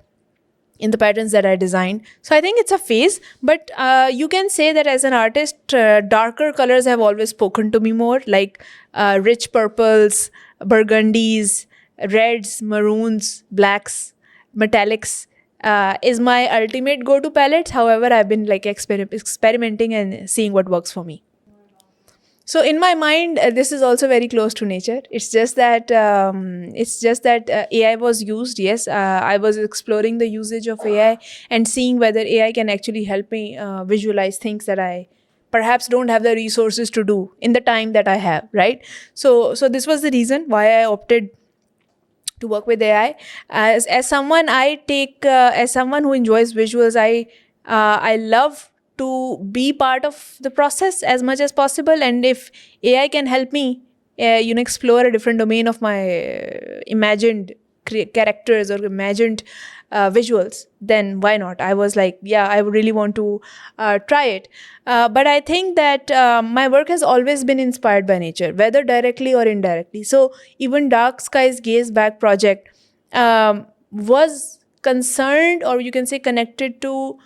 in the patterns that I design. So I think it's a phase, but you can say that as an artist, darker colors have always spoken to me more, like rich purples, burgundies, reds, maroons, blacks, metallics is my ultimate go-to palette. However, I've been like experimenting and seeing what works for me. So in my mind, this is also very close to nature. It's just that AI was used. Yes, I was exploring the usage of AI and seeing whether AI can actually help me visualize things that I perhaps don't have the resources to do in the time that I have. Right. So this was the reason why I opted to work with AI. As someone who enjoys visuals, I love to be part of the process as much as possible. And if AI can help me, explore a different domain of my imagined characters or imagined visuals, then why not? I was like, yeah, I would really want to try it. But I think that my work has always been inspired by nature, whether directly or indirectly. So even Dark Skies Gaze Back project was concerned, or you can say connected to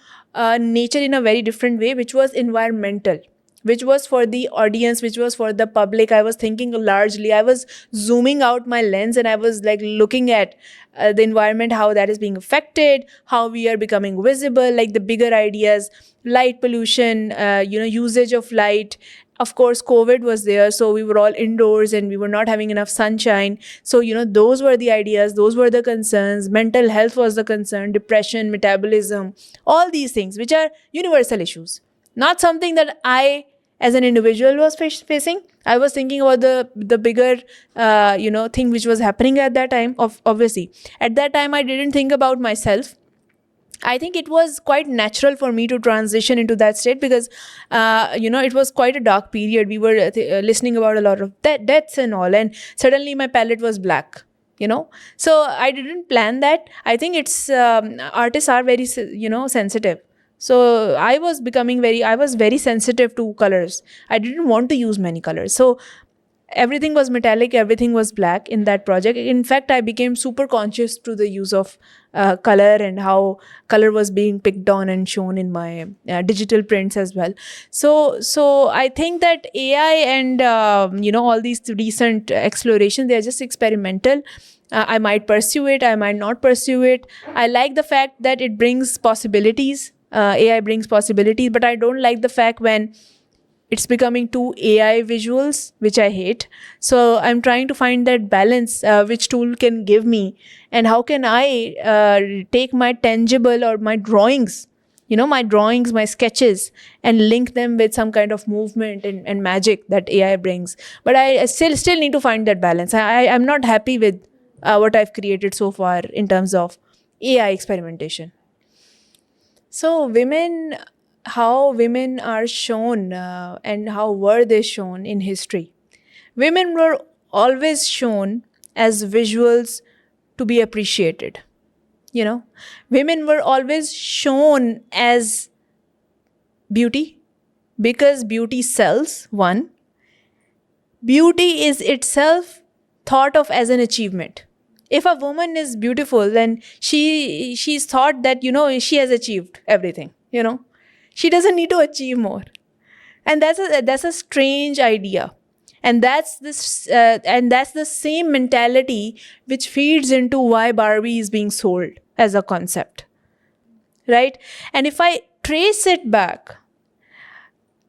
nature in a very different way, which was environmental, which was for the audience, which was for the public. I was thinking largely. I was zooming out my lens and I was like looking at the environment, how that is being affected, how we are becoming visible, like the bigger ideas, light pollution, usage of light. Of course, COVID was there, so we were all indoors and we were not having enough sunshine. So, those were the ideas, those were the concerns. Mental health was the concern, depression, metabolism, all these things, which are universal issues. Not something that I, as an individual, was facing. I was thinking about the bigger, thing which was happening at that time. Obviously, at that time, I didn't think about myself. I think it was quite natural for me to transition into that state because, it was quite a dark period. We were listening about a lot of deaths and all, and suddenly my palette was black. So I didn't plan that. I think it's artists are very sensitive. So I was very sensitive to colors. I didn't want to use many colors. So everything was metallic, everything was black in that project. In fact, I became super conscious to the use of color and how color was being picked on and shown in my digital prints as well. So I think that AI and all these recent explorations, they are just experimental. I might pursue it, I might not pursue it. I like the fact that it brings possibilities. AI brings possibilities, but I don't like the fact when it's becoming too AI visuals, which I hate. So I'm trying to find that balance, which tool can give me, and how can I take my tangible or my drawings, my sketches, and link them with some kind of movement and magic that AI brings. But I still need to find that balance. I'm not happy with what I've created so far in terms of AI experimentation. So how women are shown and how were they shown in history? Women were always shown as visuals to be appreciated. Women were always shown as beauty because beauty sells. One, beauty is itself thought of as an achievement. If a woman is beautiful, then she's thought that she has achieved everything. She doesn't need to achieve more, and that's a strange idea. And that's the same mentality which feeds into why Barbie is being sold as a concept, right? And if I trace it back,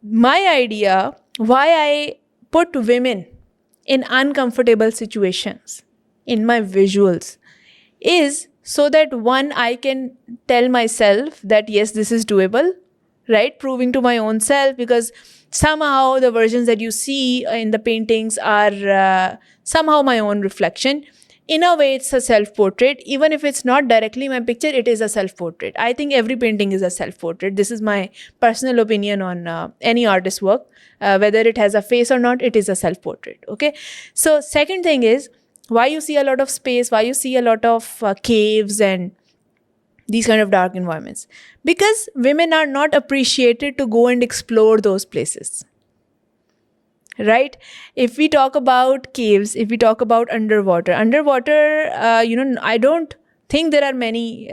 my idea why I put women in uncomfortable situations in my visuals is so that, one, I can tell myself that yes, this is doable, right? Proving to my own self, because somehow the versions that you see in the paintings are somehow my own reflection. In a way, it's a self-portrait. Even if it's not directly my picture, it is a self-portrait. I think every painting is a self-portrait. This is my personal opinion on any artist's work. Whether it has a face or not, it is a self-portrait. Okay. So second thing is, why you see a lot of space, why you see a lot of caves and these kind of dark environments. Because women are not appreciated to go and explore those places. Right? If we talk about caves, if we talk about underwater, I don't think there are many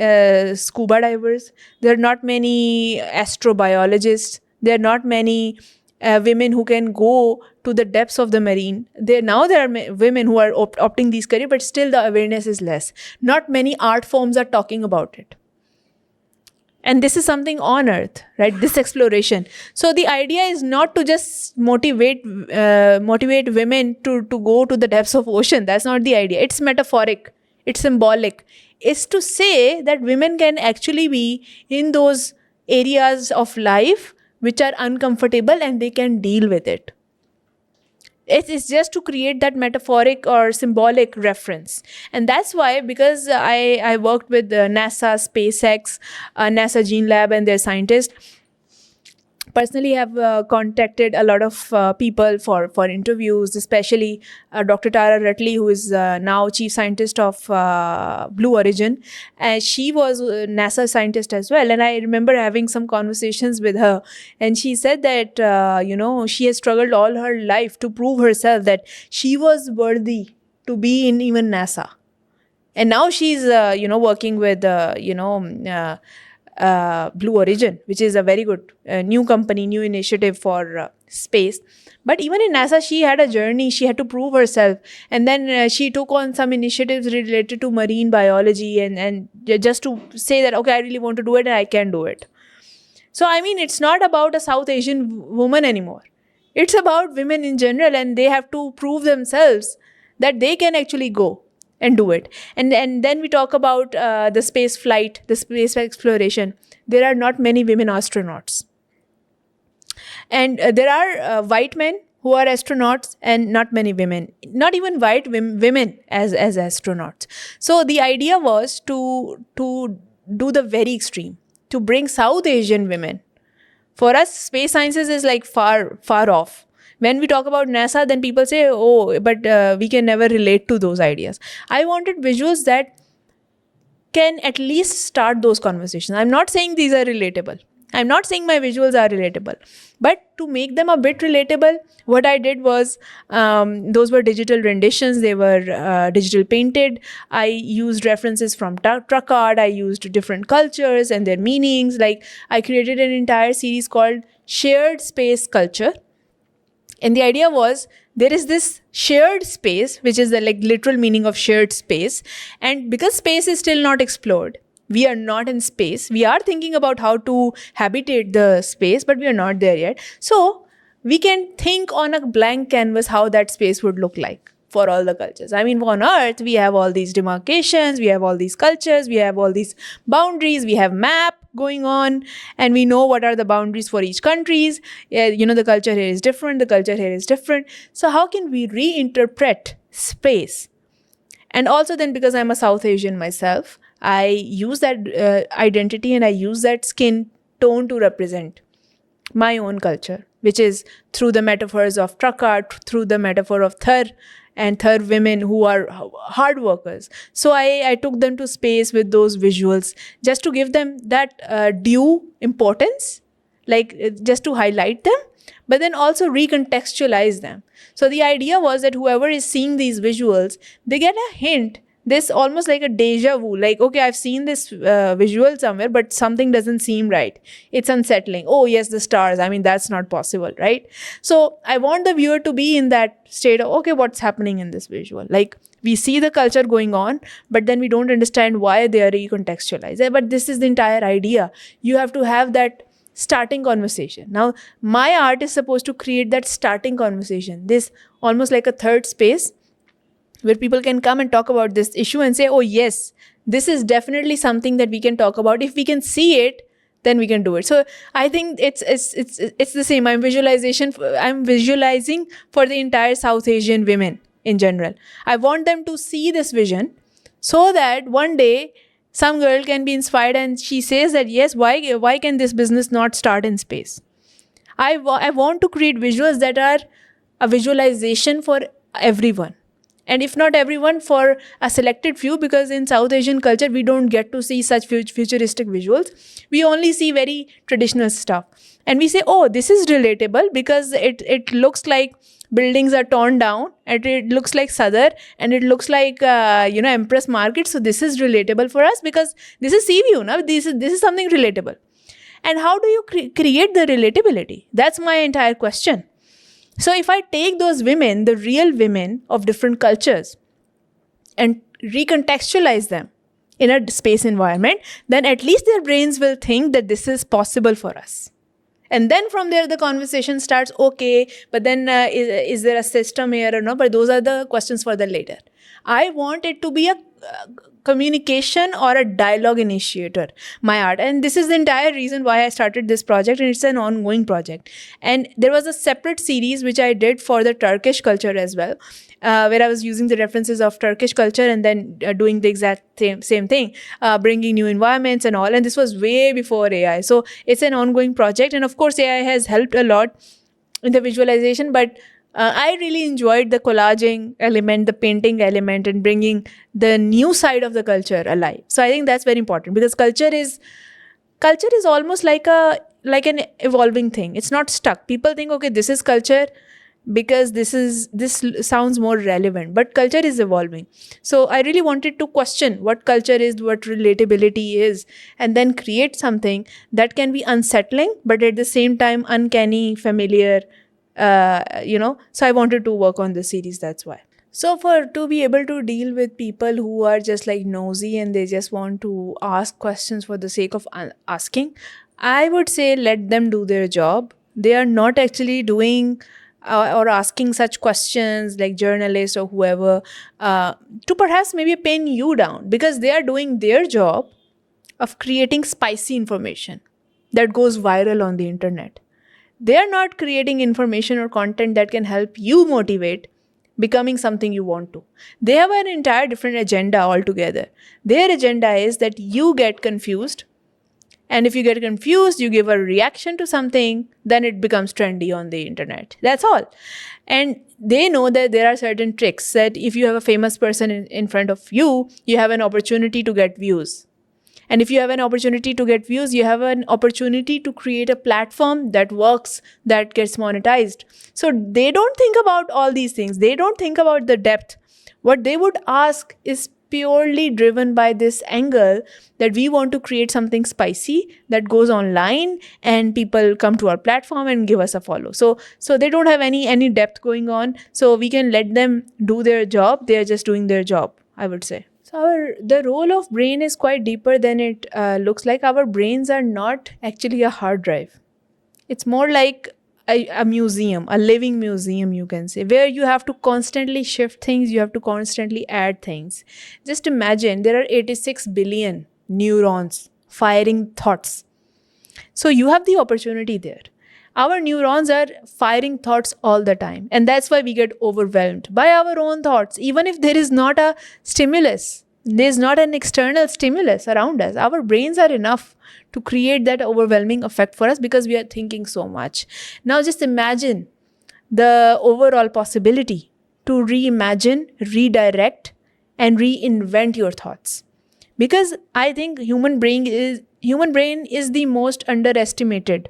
scuba divers. There are not many astrobiologists. There are not many women who can go to the depths of the marine. There are women who are opting these careers, but still the awareness is less. Not many art forms are talking about it. And this is something on earth, right? This exploration. So the idea is not to just motivate women to go to the depths of ocean. That's not the idea. It's metaphoric. It's symbolic. It's to say that women can actually be in those areas of life which are uncomfortable and they can deal with it. It's just to create that metaphoric or symbolic reference. And that's why, because I worked with NASA, SpaceX, NASA Gene Lab and their scientists, personally have contacted a lot of people for interviews, especially Dr. Tara Rutley, who is now chief scientist of Blue Origin. And she was a NASA scientist as well. And I remember having some conversations with her. And she said that, she has struggled all her life to prove herself that she was worthy to be in even NASA. And now she's, working with, Blue Origin, which is a very good new company, new initiative for space. But even in NASA, she had a journey. She had to prove herself. And then she took on some initiatives related to marine biology and just to say that, okay, I really want to do it and I can do it. So, I mean, it's not about a South Asian woman anymore. It's about women in general, and they have to prove themselves that they can actually go and do it. And then we talk about the space flight, the space exploration. There are not many women astronauts. And there are white men who are astronauts and not many women, not even white women as astronauts. So the idea was to do the very extreme, to bring South Asian women. For us, space sciences is like far, far off. When we talk about NASA, then people say, oh, but we can never relate to those ideas. I wanted visuals that can at least start those conversations. I'm not saying these are relatable. I'm not saying my visuals are relatable. But to make them a bit relatable, what I did was, those were digital renditions. They were digital painted. I used references from truck art. I used different cultures and their meanings. Like, I created an entire series called Shared Space Culture. And the idea was, there is this shared space, which is the like literal meaning of shared space. And because space is still not explored, we are not in space. We are thinking about how to habitate the space, but we are not there yet. So we can think on a blank canvas how that space would look like for all the cultures. I mean, on Earth, we have all these demarcations, we have all these cultures, we have all these boundaries, we have map going on, and we know what are the boundaries for each countries. The culture here is different, the culture here is different. So how can we reinterpret space? And also then, because I'm a South Asian myself, I use that identity and I use that skin tone to represent my own culture, which is through the metaphors of truck art, through the metaphor of Thar and Thar women who are hard workers. So I took them to space with those visuals just to give them that due importance, like just to highlight them, but then also recontextualize them. So the idea was that whoever is seeing these visuals, they get a hint, this almost like a deja vu, like, okay, I've seen this visual somewhere, but something doesn't seem right. It's unsettling. Oh yes, the stars. I mean, that's not possible, right? So I want the viewer to be in that state of, okay, what's happening in this visual? Like, we see the culture going on, but then we don't understand why they are recontextualized. But this is the entire idea. You have to have that starting conversation. Now, my art is supposed to create that starting conversation, this almost like a third space where people can come and talk about this issue and say, oh yes, this is definitely something that we can talk about. If we can see it, then we can do it. So I think it's the same. I'm visualizing for the entire South Asian women in general. I want them to see this vision so that one day some girl can be inspired and she says that, yes, why can this business not start in space? I want to create visuals that are a visualization for everyone. And if not everyone, for a selected few, because in South Asian culture, we don't get to see such futuristic visuals. We only see very traditional stuff. And we say, oh, this is relatable because it looks like buildings are torn down, and it looks like Sadar, and it looks like, Empress Market. So this is relatable for us because this is Seaview. Now, this is something relatable. And how do you create the relatability? That's my entire question. So if I take those women, the real women of different cultures, and recontextualize them in a space environment, then at least their brains will think that this is possible for us. And then from there, the conversation starts, okay, but then is there a system here or no? But those are the questions for the later. I want it to be a communication or a dialogue initiator, my art. And this is the entire reason why I started this project, and it's an ongoing project. And there was a separate series which I did for the Turkish culture as well, where I was using the references of Turkish culture and then doing the exact same thing, bringing new environments and all. And this was way before AI. So it's an ongoing project. And of course, AI has helped a lot in the visualization, but I really enjoyed the collaging element, the painting element, and bringing the new side of the culture alive. So I think that's very important, because culture is almost like an evolving thing. It's not stuck. People think, okay, this is culture because this sounds more relevant, but culture is evolving. So I really wanted to question what culture is, what relatability is, and then create something that can be unsettling, but at the same time uncanny, familiar. So I wanted to work on this series, that's why. So to be able to deal with people who are just like nosy and they just want to ask questions for the sake of asking, I would say let them do their job. They are not actually doing or asking such questions like journalists or whoever to perhaps maybe pin you down, because they are doing their job of creating spicy information that goes viral on the internet. They are not creating information or content that can help you motivate. becoming something you want to. They have an entire different agenda altogether. Their agenda is that you get confused, and if you get confused, you give a reaction to something, then it becomes trendy on the internet. That's all. And they know that there are certain tricks that if you have a famous person in front of you, you have an opportunity to get views. And if you have an opportunity to get views, you have an opportunity to create a platform that works, that gets monetized. So they don't think about all these things. They don't think about the depth. What they would ask is purely driven by this angle that we want to create something spicy that goes online and people come to our platform and give us a follow. So they don't have any depth going on. So we can let them do their job. They are just doing their job, I would say. So the role of brain is quite deeper than it looks like. Our brains are not actually a hard drive. It's more like a museum, a living museum, you can say, where you have to constantly shift things, you have to constantly add things. Just imagine there are 86 billion neurons firing thoughts. So you have the opportunity there. Our neurons are firing thoughts all the time. And that's why we get overwhelmed by our own thoughts. Even if there is not a stimulus, there's not an external stimulus around us, our brains are enough to create that overwhelming effect for us because we are thinking so much. Now just imagine the overall possibility to reimagine, redirect, and reinvent your thoughts. Because I think human brain is the most underestimated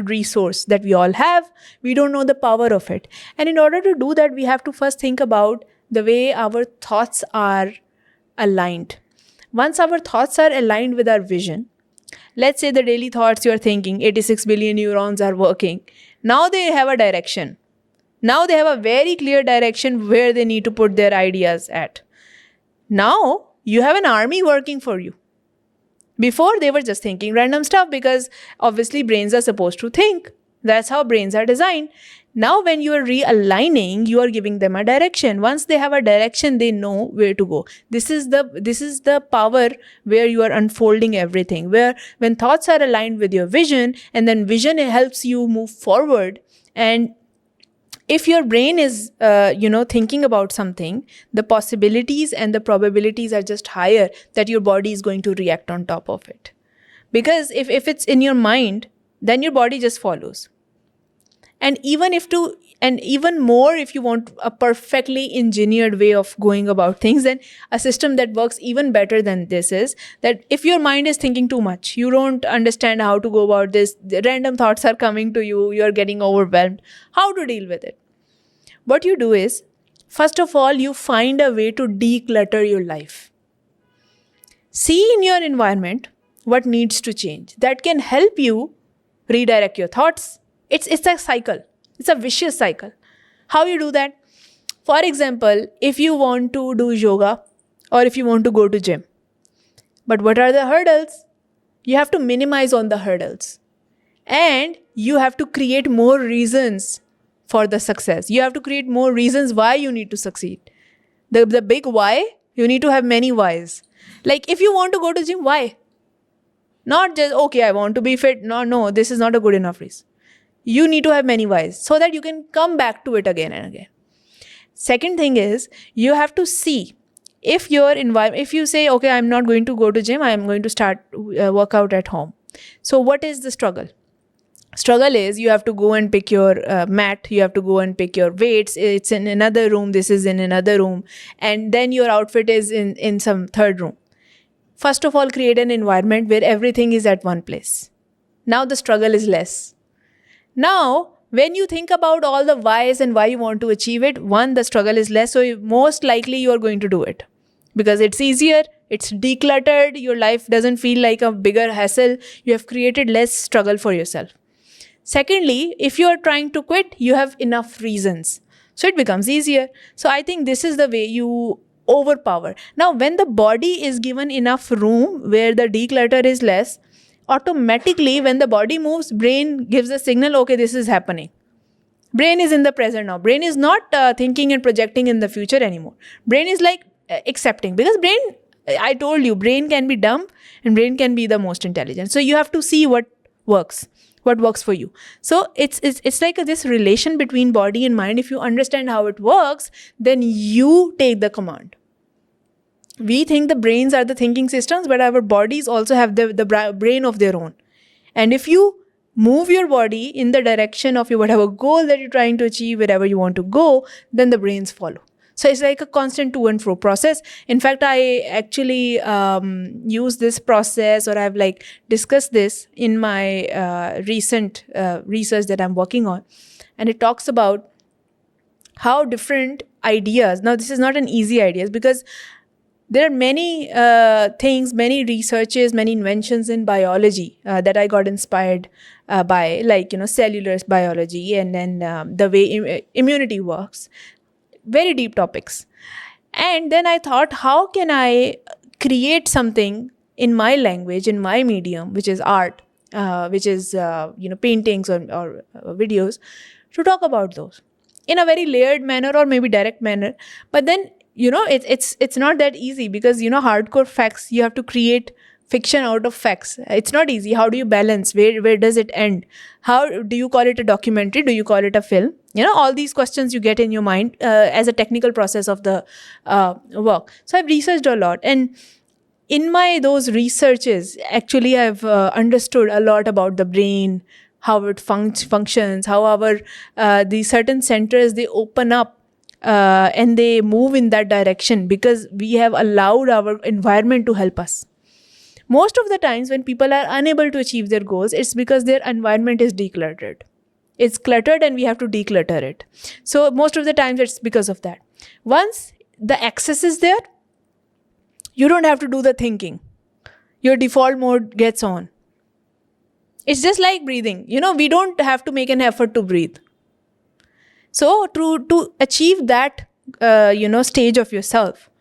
resource that we all have. We don't know the power of it. And in order to do that, we have to first think about the way our thoughts are aligned. Once our thoughts are aligned with our vision, let's say the daily thoughts you're thinking, 86 billion neurons are working. Now they have a direction. Now they have a very clear direction where they need to put their ideas at. Now you have an army working for you. Before, they were just thinking random stuff because obviously brains are supposed to think. That's how brains are designed. Now, when you are realigning, you are giving them a direction. Once they have a direction, they know where to go. This is the power where you are unfolding everything. Where when thoughts are aligned with your vision, and then vision helps you move forward. And if your brain is, thinking about something, the possibilities and the probabilities are just higher that your body is going to react on top of it. Because if it's in your mind, then your body just follows. And even more, if you want a perfectly engineered way of going about things, then a system that works even better than this is that if your mind is thinking too much, you don't understand how to go about this, the random thoughts are coming to you, you're getting overwhelmed, how to deal with it? What you do is, first of all, you find a way to declutter your life. See in your environment what needs to change. That can help you redirect your thoughts. It's a cycle. It's a vicious cycle. How you do that? For example, if you want to do yoga or if you want to go to gym. But what are the hurdles? You have to minimize on the hurdles. And you have to create more reasons for the success. You have to create more reasons why you need to succeed. The big why, you need to have many whys. Like if you want to go to gym, why? Not just, okay, I want to be fit. No, this is not a good enough reason. You need to have many whys so that you can come back to it again and again. Second thing is, you have to see if your environment, if you say, okay, I'm not going to go to gym, I'm going to start workout at home. So what is the struggle? Struggle is you have to go and pick your mat, you have to go and pick your weights, it's in another room, this is in another room, and then your outfit is in some third room. First of all, create an environment where everything is at one place. Now the struggle is less. Now, when you think about all the whys and why you want to achieve it, one, the struggle is less, so most likely you are going to do it. Because it's easier, it's decluttered, your life doesn't feel like a bigger hassle, you have created less struggle for yourself. Secondly, if you are trying to quit, you have enough reasons. So it becomes easier. So I think this is the way you overpower. Now, when the body is given enough room where the declutter is less, automatically when the body moves, brain gives a signal, okay, this is happening. Brain is in the present now. Brain is not thinking and projecting in the future anymore. Brain is like accepting. Because brain, I told you, brain can be dumb and brain can be the most intelligent. So you have to see what works what works for you. So it's like this relation between body and mind. If you understand how it works, then you take the command. We think the brains are the thinking systems, but our bodies also have the brain of their own. And if you move your body in the direction of your whatever goal that you're trying to achieve, wherever you want to go, then the brains follow. So it's like a constant to and fro process. In fact, I actually use this process, or I've like discussed this in my recent research that I'm working on. And it talks about how different ideas, now this is not an easy idea, because there are many things, many researches, many inventions in biology that I got inspired by, like, cellular biology, and then the way immunity works. Very deep topics. And then I thought, how can I create something in my language, in my medium, which is art, which is, paintings or videos, to talk about those in a very layered manner or maybe direct manner. But then, it's not that easy, because, hardcore facts, you have to create fiction out of facts. It's not easy. How do you balance? Where does it end? How do you call it a documentary? Do you call it a film? All these questions you get in your mind as a technical process of the work. So I've researched a lot. And in those researches, actually, I've understood a lot about the brain, how it functions, how our the certain centers, they open up and they move in that direction because we have allowed our environment to help us. Most of the times when people are unable to achieve their goals, it's because their environment is decluttered. It's cluttered and we have to declutter it. So most of the times it's because of that. Once the access is there, you don't have to do the thinking. Your default mode gets on. It's just like breathing. We don't have to make an effort to breathe. So to achieve that, stage of yourself,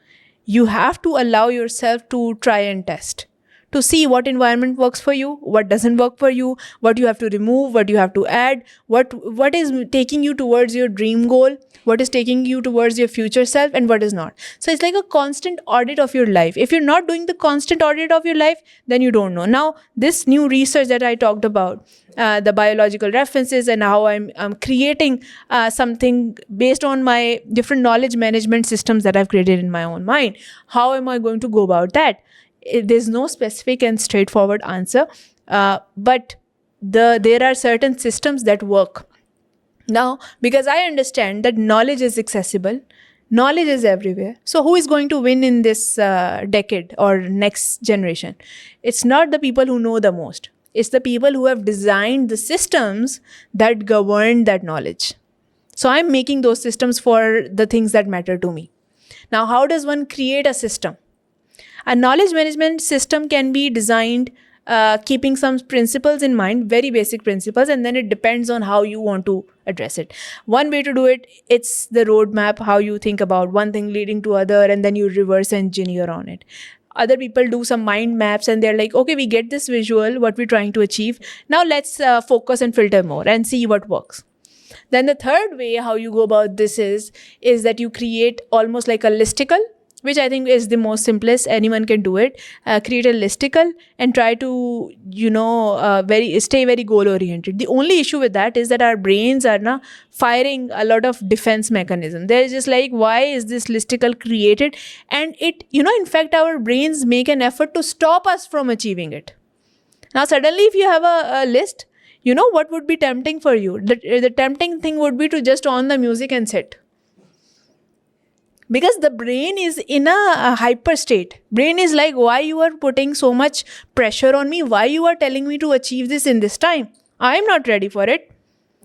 you have to allow yourself to try and test, to see what environment works for you, what doesn't work for you, what you have to remove, what you have to add, what is taking you towards your dream goal, what is taking you towards your future self, and what is not. So it's like a constant audit of your life. If you're not doing the constant audit of your life, then you don't know. Now, this new research that I talked about, the biological references, and how I'm creating something based on my different knowledge management systems that I've created in my own mind. How am I going to go about that? There's no specific and straightforward answer, but there are certain systems that work. Now, because I understand that knowledge is accessible, knowledge is everywhere. So who is going to win in this decade or next generation? It's not the people who know the most. It's the people who have designed the systems that govern that knowledge. So I'm making those systems for the things that matter to me. Now, how does one create a system? A knowledge management system can be designed keeping some principles in mind, very basic principles, and then it depends on how you want to address it. One way to do it, it's the roadmap, how you think about one thing leading to other, and then you reverse engineer on it. Other people do some mind maps and they're like, okay, we get this visual, what we're trying to achieve. Now let's focus and filter more and see what works. Then the third way how you go about this is that you create almost like a listicle, which I think is the most simplest. Anyone can do it. Create a listicle and try to, stay very goal oriented. The only issue with that is that our brains are now firing a lot of defense mechanism. They're just like, why is this listicle created? And it, in fact, our brains make an effort to stop us from achieving it. Now, suddenly, if you have a list, what would be tempting for you? The tempting thing would be to just on the music and sit. Because the brain is in a hyper state. Brain is like, why you are putting so much pressure on me? Why you are telling me to achieve this in this time? I am not ready for it.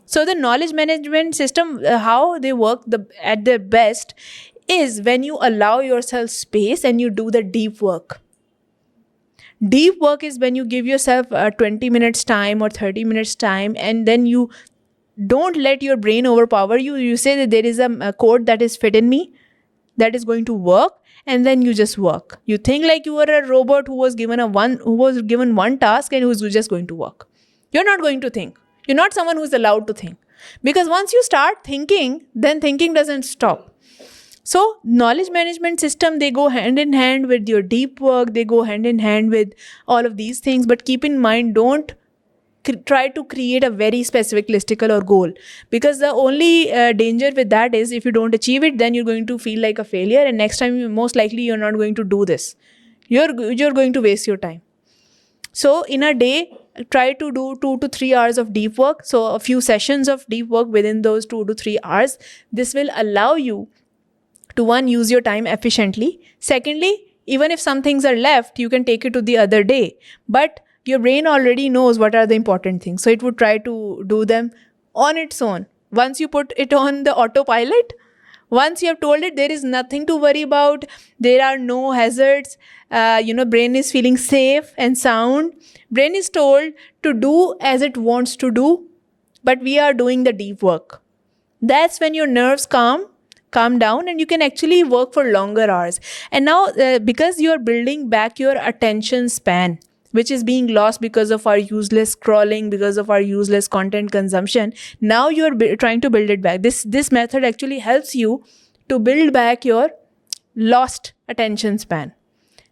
So the knowledge management system, how they work at their best is when you allow yourself space and you do the deep work. Deep work is when you give yourself 20 minutes time or 30 minutes time, and then you don't let your brain overpower you. You say that there is a code that is fit in me, that is going to work, and then you just work. You think like you were a robot who was given one task and who's just going to work. You're not going to think. You're not someone who's allowed to think. Because once you start thinking, then thinking doesn't stop. So knowledge management system, they go hand in hand with your deep work. They go hand in hand with all of these things. But keep in mind, don't try to create a very specific listicle or goal, because the only danger with that is if you don't achieve it, then you're going to feel like a failure, and next time most likely you're not going to do this. You're going to waste your time. So in a day, try to do 2 to 3 hours of deep work. So a few sessions of deep work within those 2 to 3 hours. This will allow you to, one, use your time efficiently. Secondly, even if some things are left, you can take it to the other day. But your brain already knows what are the important things. So it would try to do them on its own. Once you put it on the autopilot, once you have told it there is nothing to worry about, there are no hazards, brain is feeling safe and sound. Brain is told to do as it wants to do, but we are doing the deep work. That's when your nerves calm down, and you can actually work for longer hours. And now, because you are building back your attention span, which is being lost because of our useless scrolling, because of our useless content consumption, now you're trying to build it back. This method actually helps you to build back your lost attention span,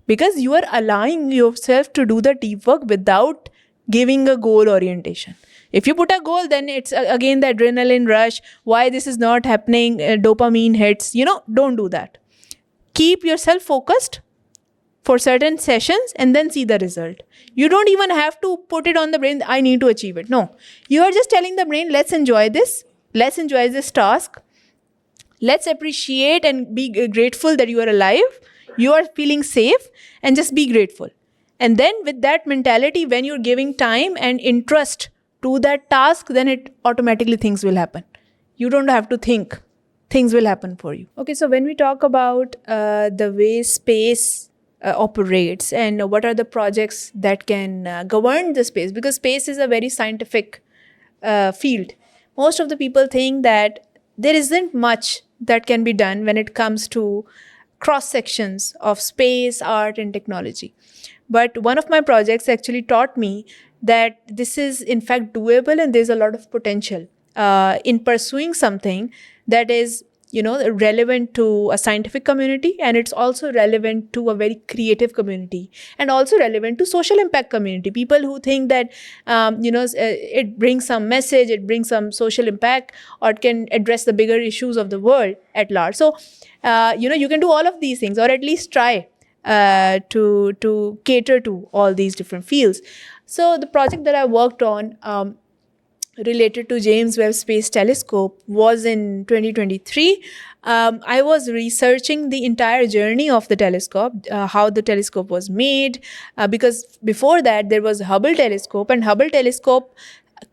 because you are allowing yourself to do the deep work without giving a goal orientation. If you put a goal, then it's again the adrenaline rush. Why this is not happening? Dopamine hits. Don't do that. Keep yourself focused for certain sessions and then see the result. You don't even have to put it on the brain, I need to achieve it. No, you are just telling the brain, let's enjoy this. Let's enjoy this task. Let's appreciate and be grateful that you are alive. You are feeling safe, and just be grateful. And then with that mentality, when you're giving time and interest to that task, then it automatically things will happen. You don't have to think. Things will happen for you. Okay, so when we talk about the way space operates and what are the projects that can govern the space, because space is a very scientific field. Most of the people think that there isn't much that can be done when it comes to cross sections of space, art, and technology. But one of my projects actually taught me that this is in fact doable, and there's a lot of potential in pursuing something that is relevant to a scientific community, and it's also relevant to a very creative community, and also relevant to social impact community. People who think that it brings some message, it brings some social impact, or it can address the bigger issues of the world at large. So you can do all of these things, or at least try to cater to all these different fields. So the project that I worked on related to James Webb Space Telescope was in 2023. I was researching the entire journey of the telescope, how the telescope was made, because before that there was Hubble telescope, and Hubble telescope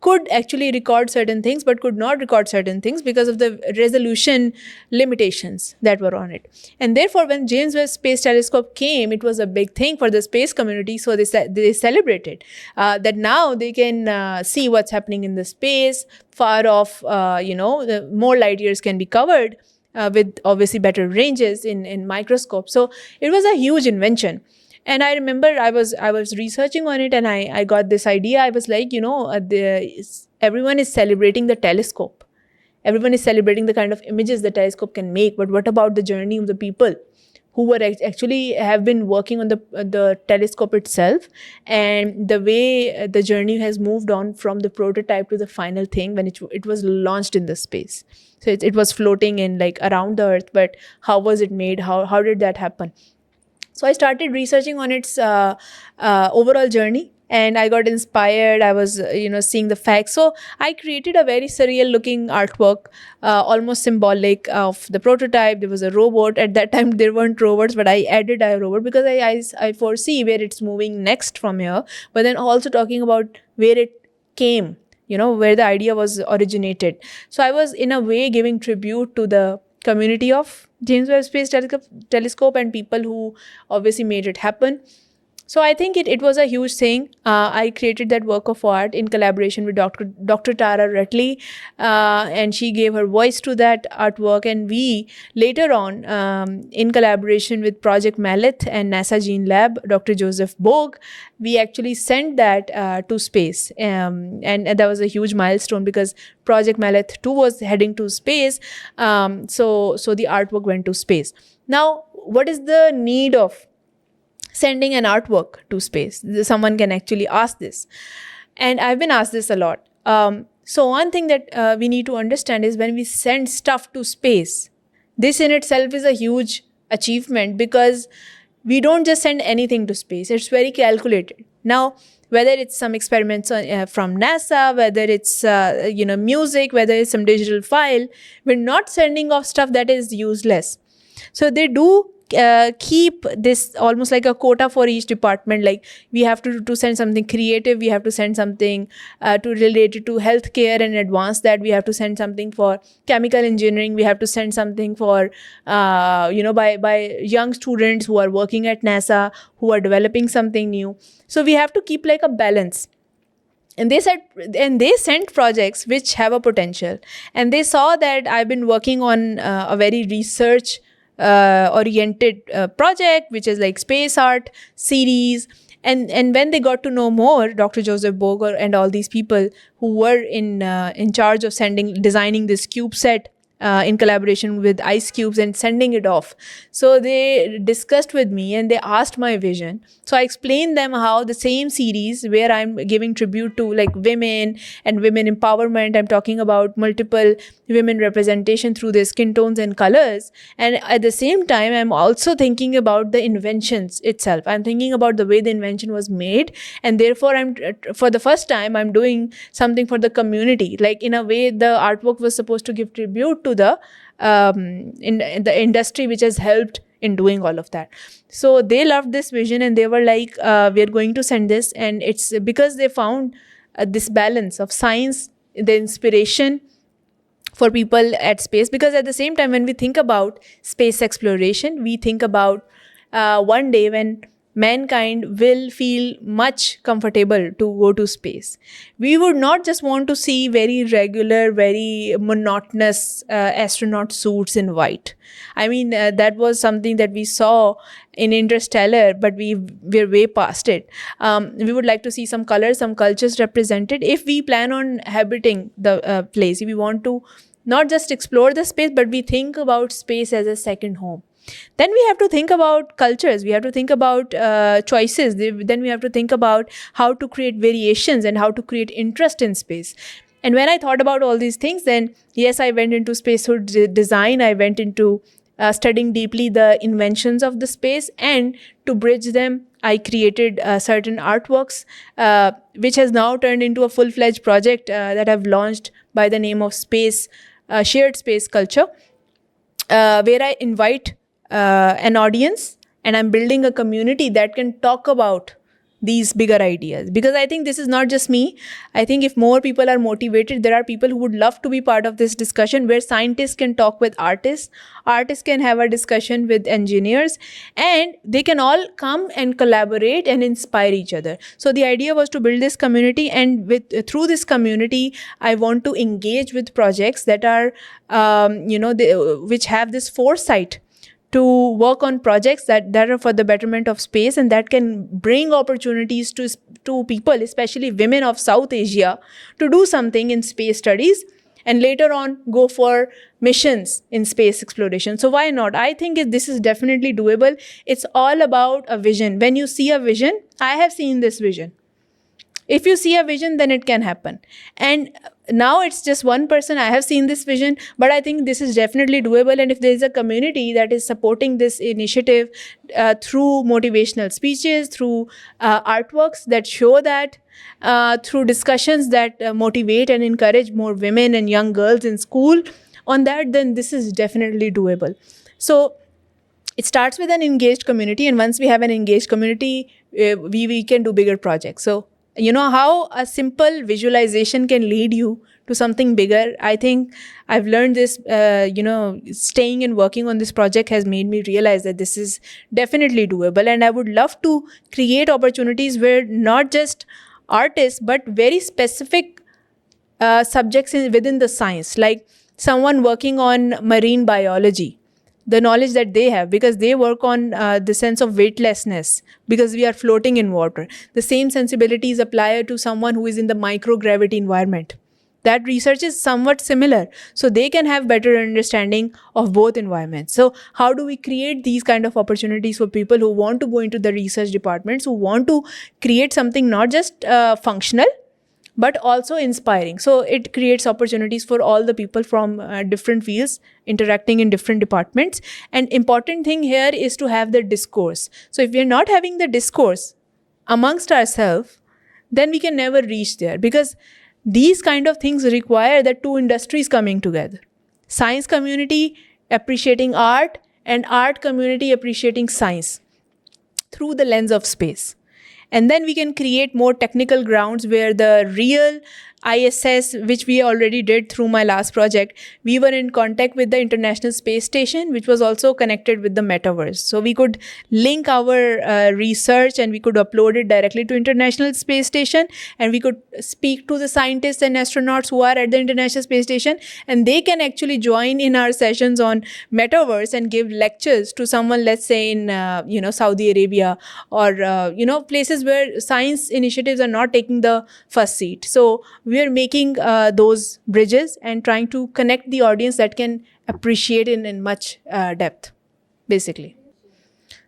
could actually record certain things but could not record certain things because of the resolution limitations that were on it. And therefore, when James Webb Space Telescope came, it was a big thing for the space community. So they celebrated that now they can see what's happening in the space far off. More light years can be covered with obviously better ranges in microscope. So it was a huge invention. And I remember I was researching on it, and I got this idea. I was like, everyone is celebrating the telescope. Everyone is celebrating the kind of images the telescope can make. But what about the journey of the people who were actually have been working on the telescope itself, and the way the journey has moved on from the prototype to the final thing when it was launched in the space. So it was floating in around the Earth, but how was it made? How did that happen? So I started researching on its overall journey, and I got inspired. I was, seeing the facts. So I created a very surreal looking artwork, almost symbolic of the prototype. There was a robot. At that time, there weren't robots, but I added a robot because I foresee where it's moving next from here, but then also talking about where it came, where the idea was originated. So I was in a way giving tribute to the community of James Webb Space Telescope and people who obviously made it happen. So I think it was a huge thing. I created that work of art in collaboration with Dr. Tara Rutley, and she gave her voice to that artwork. And we later on, in collaboration with Project Mallet and NASA Gene Lab, Dr. Joseph Bogue, we actually sent that to space. And that was a huge milestone because Project Mallet 2 was heading to space. So the artwork went to space. Now, what is the need of sending an artwork to space? Someone can actually ask this. And I've been asked this a lot. So one thing that we need to understand is when we send stuff to space, this in itself is a huge achievement, because we don't just send anything to space. It's very calculated. Now, whether it's some experiments from NASA, whether it's music, whether it's some digital file, we're not sending off stuff that is useless. So they do keep this almost like a quota for each department. Like, we have to send something creative, we have to send something to related to healthcare and advance that, we have to send something for chemical engineering, we have to send something for by young students who are working at NASA, who are developing something new. So we have to keep like a balance. And they sent projects which have a potential, and they saw that I've been working on a very research oriented project, which is like space art series. And when they got to know more, Dr. Joseph Boger and all these people who were in charge of designing this CubeSat in collaboration with Ice Cubes and sending it off. So they discussed with me and they asked my vision. So I explained them how the same series where I'm giving tribute to like women and women empowerment, I'm talking about multiple women representation through their skin tones and colors. And at the same time, I'm also thinking about the inventions itself. I'm thinking about the way the invention was made. And therefore, for the first time, I'm doing something for the community. Like, in a way, the artwork was supposed to give tribute to the in the industry which has helped in doing all of that. So they loved this vision and they were like, we're going to send this. And it's because they found this balance of science, the inspiration for people at space. Because at the same time, when we think about space exploration, we think about one day when mankind will feel much comfortable to go to space. We would not just want to see very regular, very monotonous astronaut suits in white. I mean, that was something that we saw in Interstellar, but we're way past it. We would like to see some colors, some cultures represented. If we plan on habiting the place, if we want to not just explore the space, but we think about space as a second home, then we have to think about cultures, we have to think about choices, then we have to think about how to create variations and how to create interest in space. And when I thought about all these things, then yes, I went into spacesuit design. I went into studying deeply the inventions of the space, and to bridge them, I created certain artworks, which has now turned into a full-fledged project that I've launched by the name of Shared Space Culture, where I invite an audience, and I'm building a community that can talk about these bigger ideas. Because I think this is not just me. I think if more people are motivated, there are people who would love to be part of this discussion, where scientists can talk with artists can have a discussion with engineers, and they can all come and collaborate and inspire each other. So the idea was to build this community, and through this community, I want to engage with projects that are which have this foresight to work on projects that are for the betterment of space, and that can bring opportunities to people, especially women of South Asia, to do something in space studies and later on go for missions in space exploration. So why not? I think this is definitely doable. It's all about a vision. When you see a vision, I have seen this vision. If you see a vision, then it can happen. And now it's just one person. I have seen this vision, but I think this is definitely doable. And if there is a community that is supporting this initiative through motivational speeches, through artworks that show that, through discussions that motivate and encourage more women and young girls in school on that, then this is definitely doable. So it starts with an engaged community. And once we have an engaged community, we can do bigger projects. So you know how a simple visualization can lead you to something bigger. I think I've learned this, staying and working on this project has made me realize that this is definitely doable. And I would love to create opportunities where not just artists, but very specific subjects within the science, like someone working on marine biology, the knowledge that they have, because they work on the sense of weightlessness, because we are floating in water. The same sensibilities apply to someone who is in the microgravity environment. That research is somewhat similar. So they can have better understanding of both environments. So how do we create these kind of opportunities for people who want to go into the research departments, who want to create something not just functional, but also inspiring. So it creates opportunities for all the people from different fields interacting in different departments. And important thing here is to have the discourse. So if we are not having the discourse amongst ourselves, then we can never reach there, because these kind of things require that two industries coming together. Science community appreciating art and art community appreciating science through the lens of space. And then we can create more technical grounds where the real ISS, which we already did through my last project, we were in contact with the International Space Station, which was also connected with the metaverse. So we could link our research and we could upload it directly to International Space Station, and we could speak to the scientists and astronauts who are at the International Space Station, and they can actually join in our sessions on metaverse and give lectures to someone, let's say in Saudi Arabia, or places where science initiatives are not taking the first seat. So we are making those bridges and trying to connect the audience that can appreciate in much depth, basically.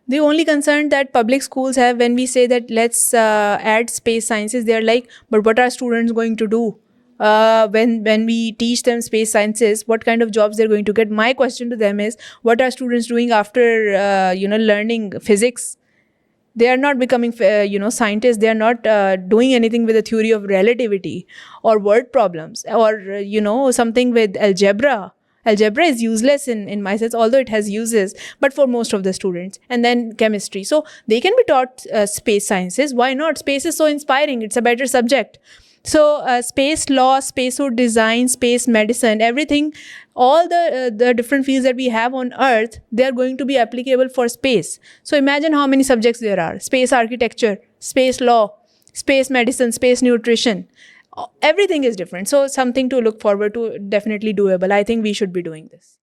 The only concern that public schools have when we say that let's add space sciences, they're like, but what are students going to do? When we teach them space sciences, what kind of jobs they're going to get? My question to them is, what are students doing after learning physics? They are not becoming scientists. They are not doing anything with the theory of relativity or word problems, or something with algebra. Algebra is useless in my sense, although it has uses, but for most of the students. And then chemistry, so they can be taught space sciences. Why not? Space is so inspiring, it's a better subject. So space law, spacesuit design, space medicine, everything, all the different fields that we have on Earth, they are going to be applicable for space. So imagine how many subjects there are: space architecture, space law, space medicine, space nutrition. Everything is different. So something to look forward to, definitely doable. I think we should be doing this.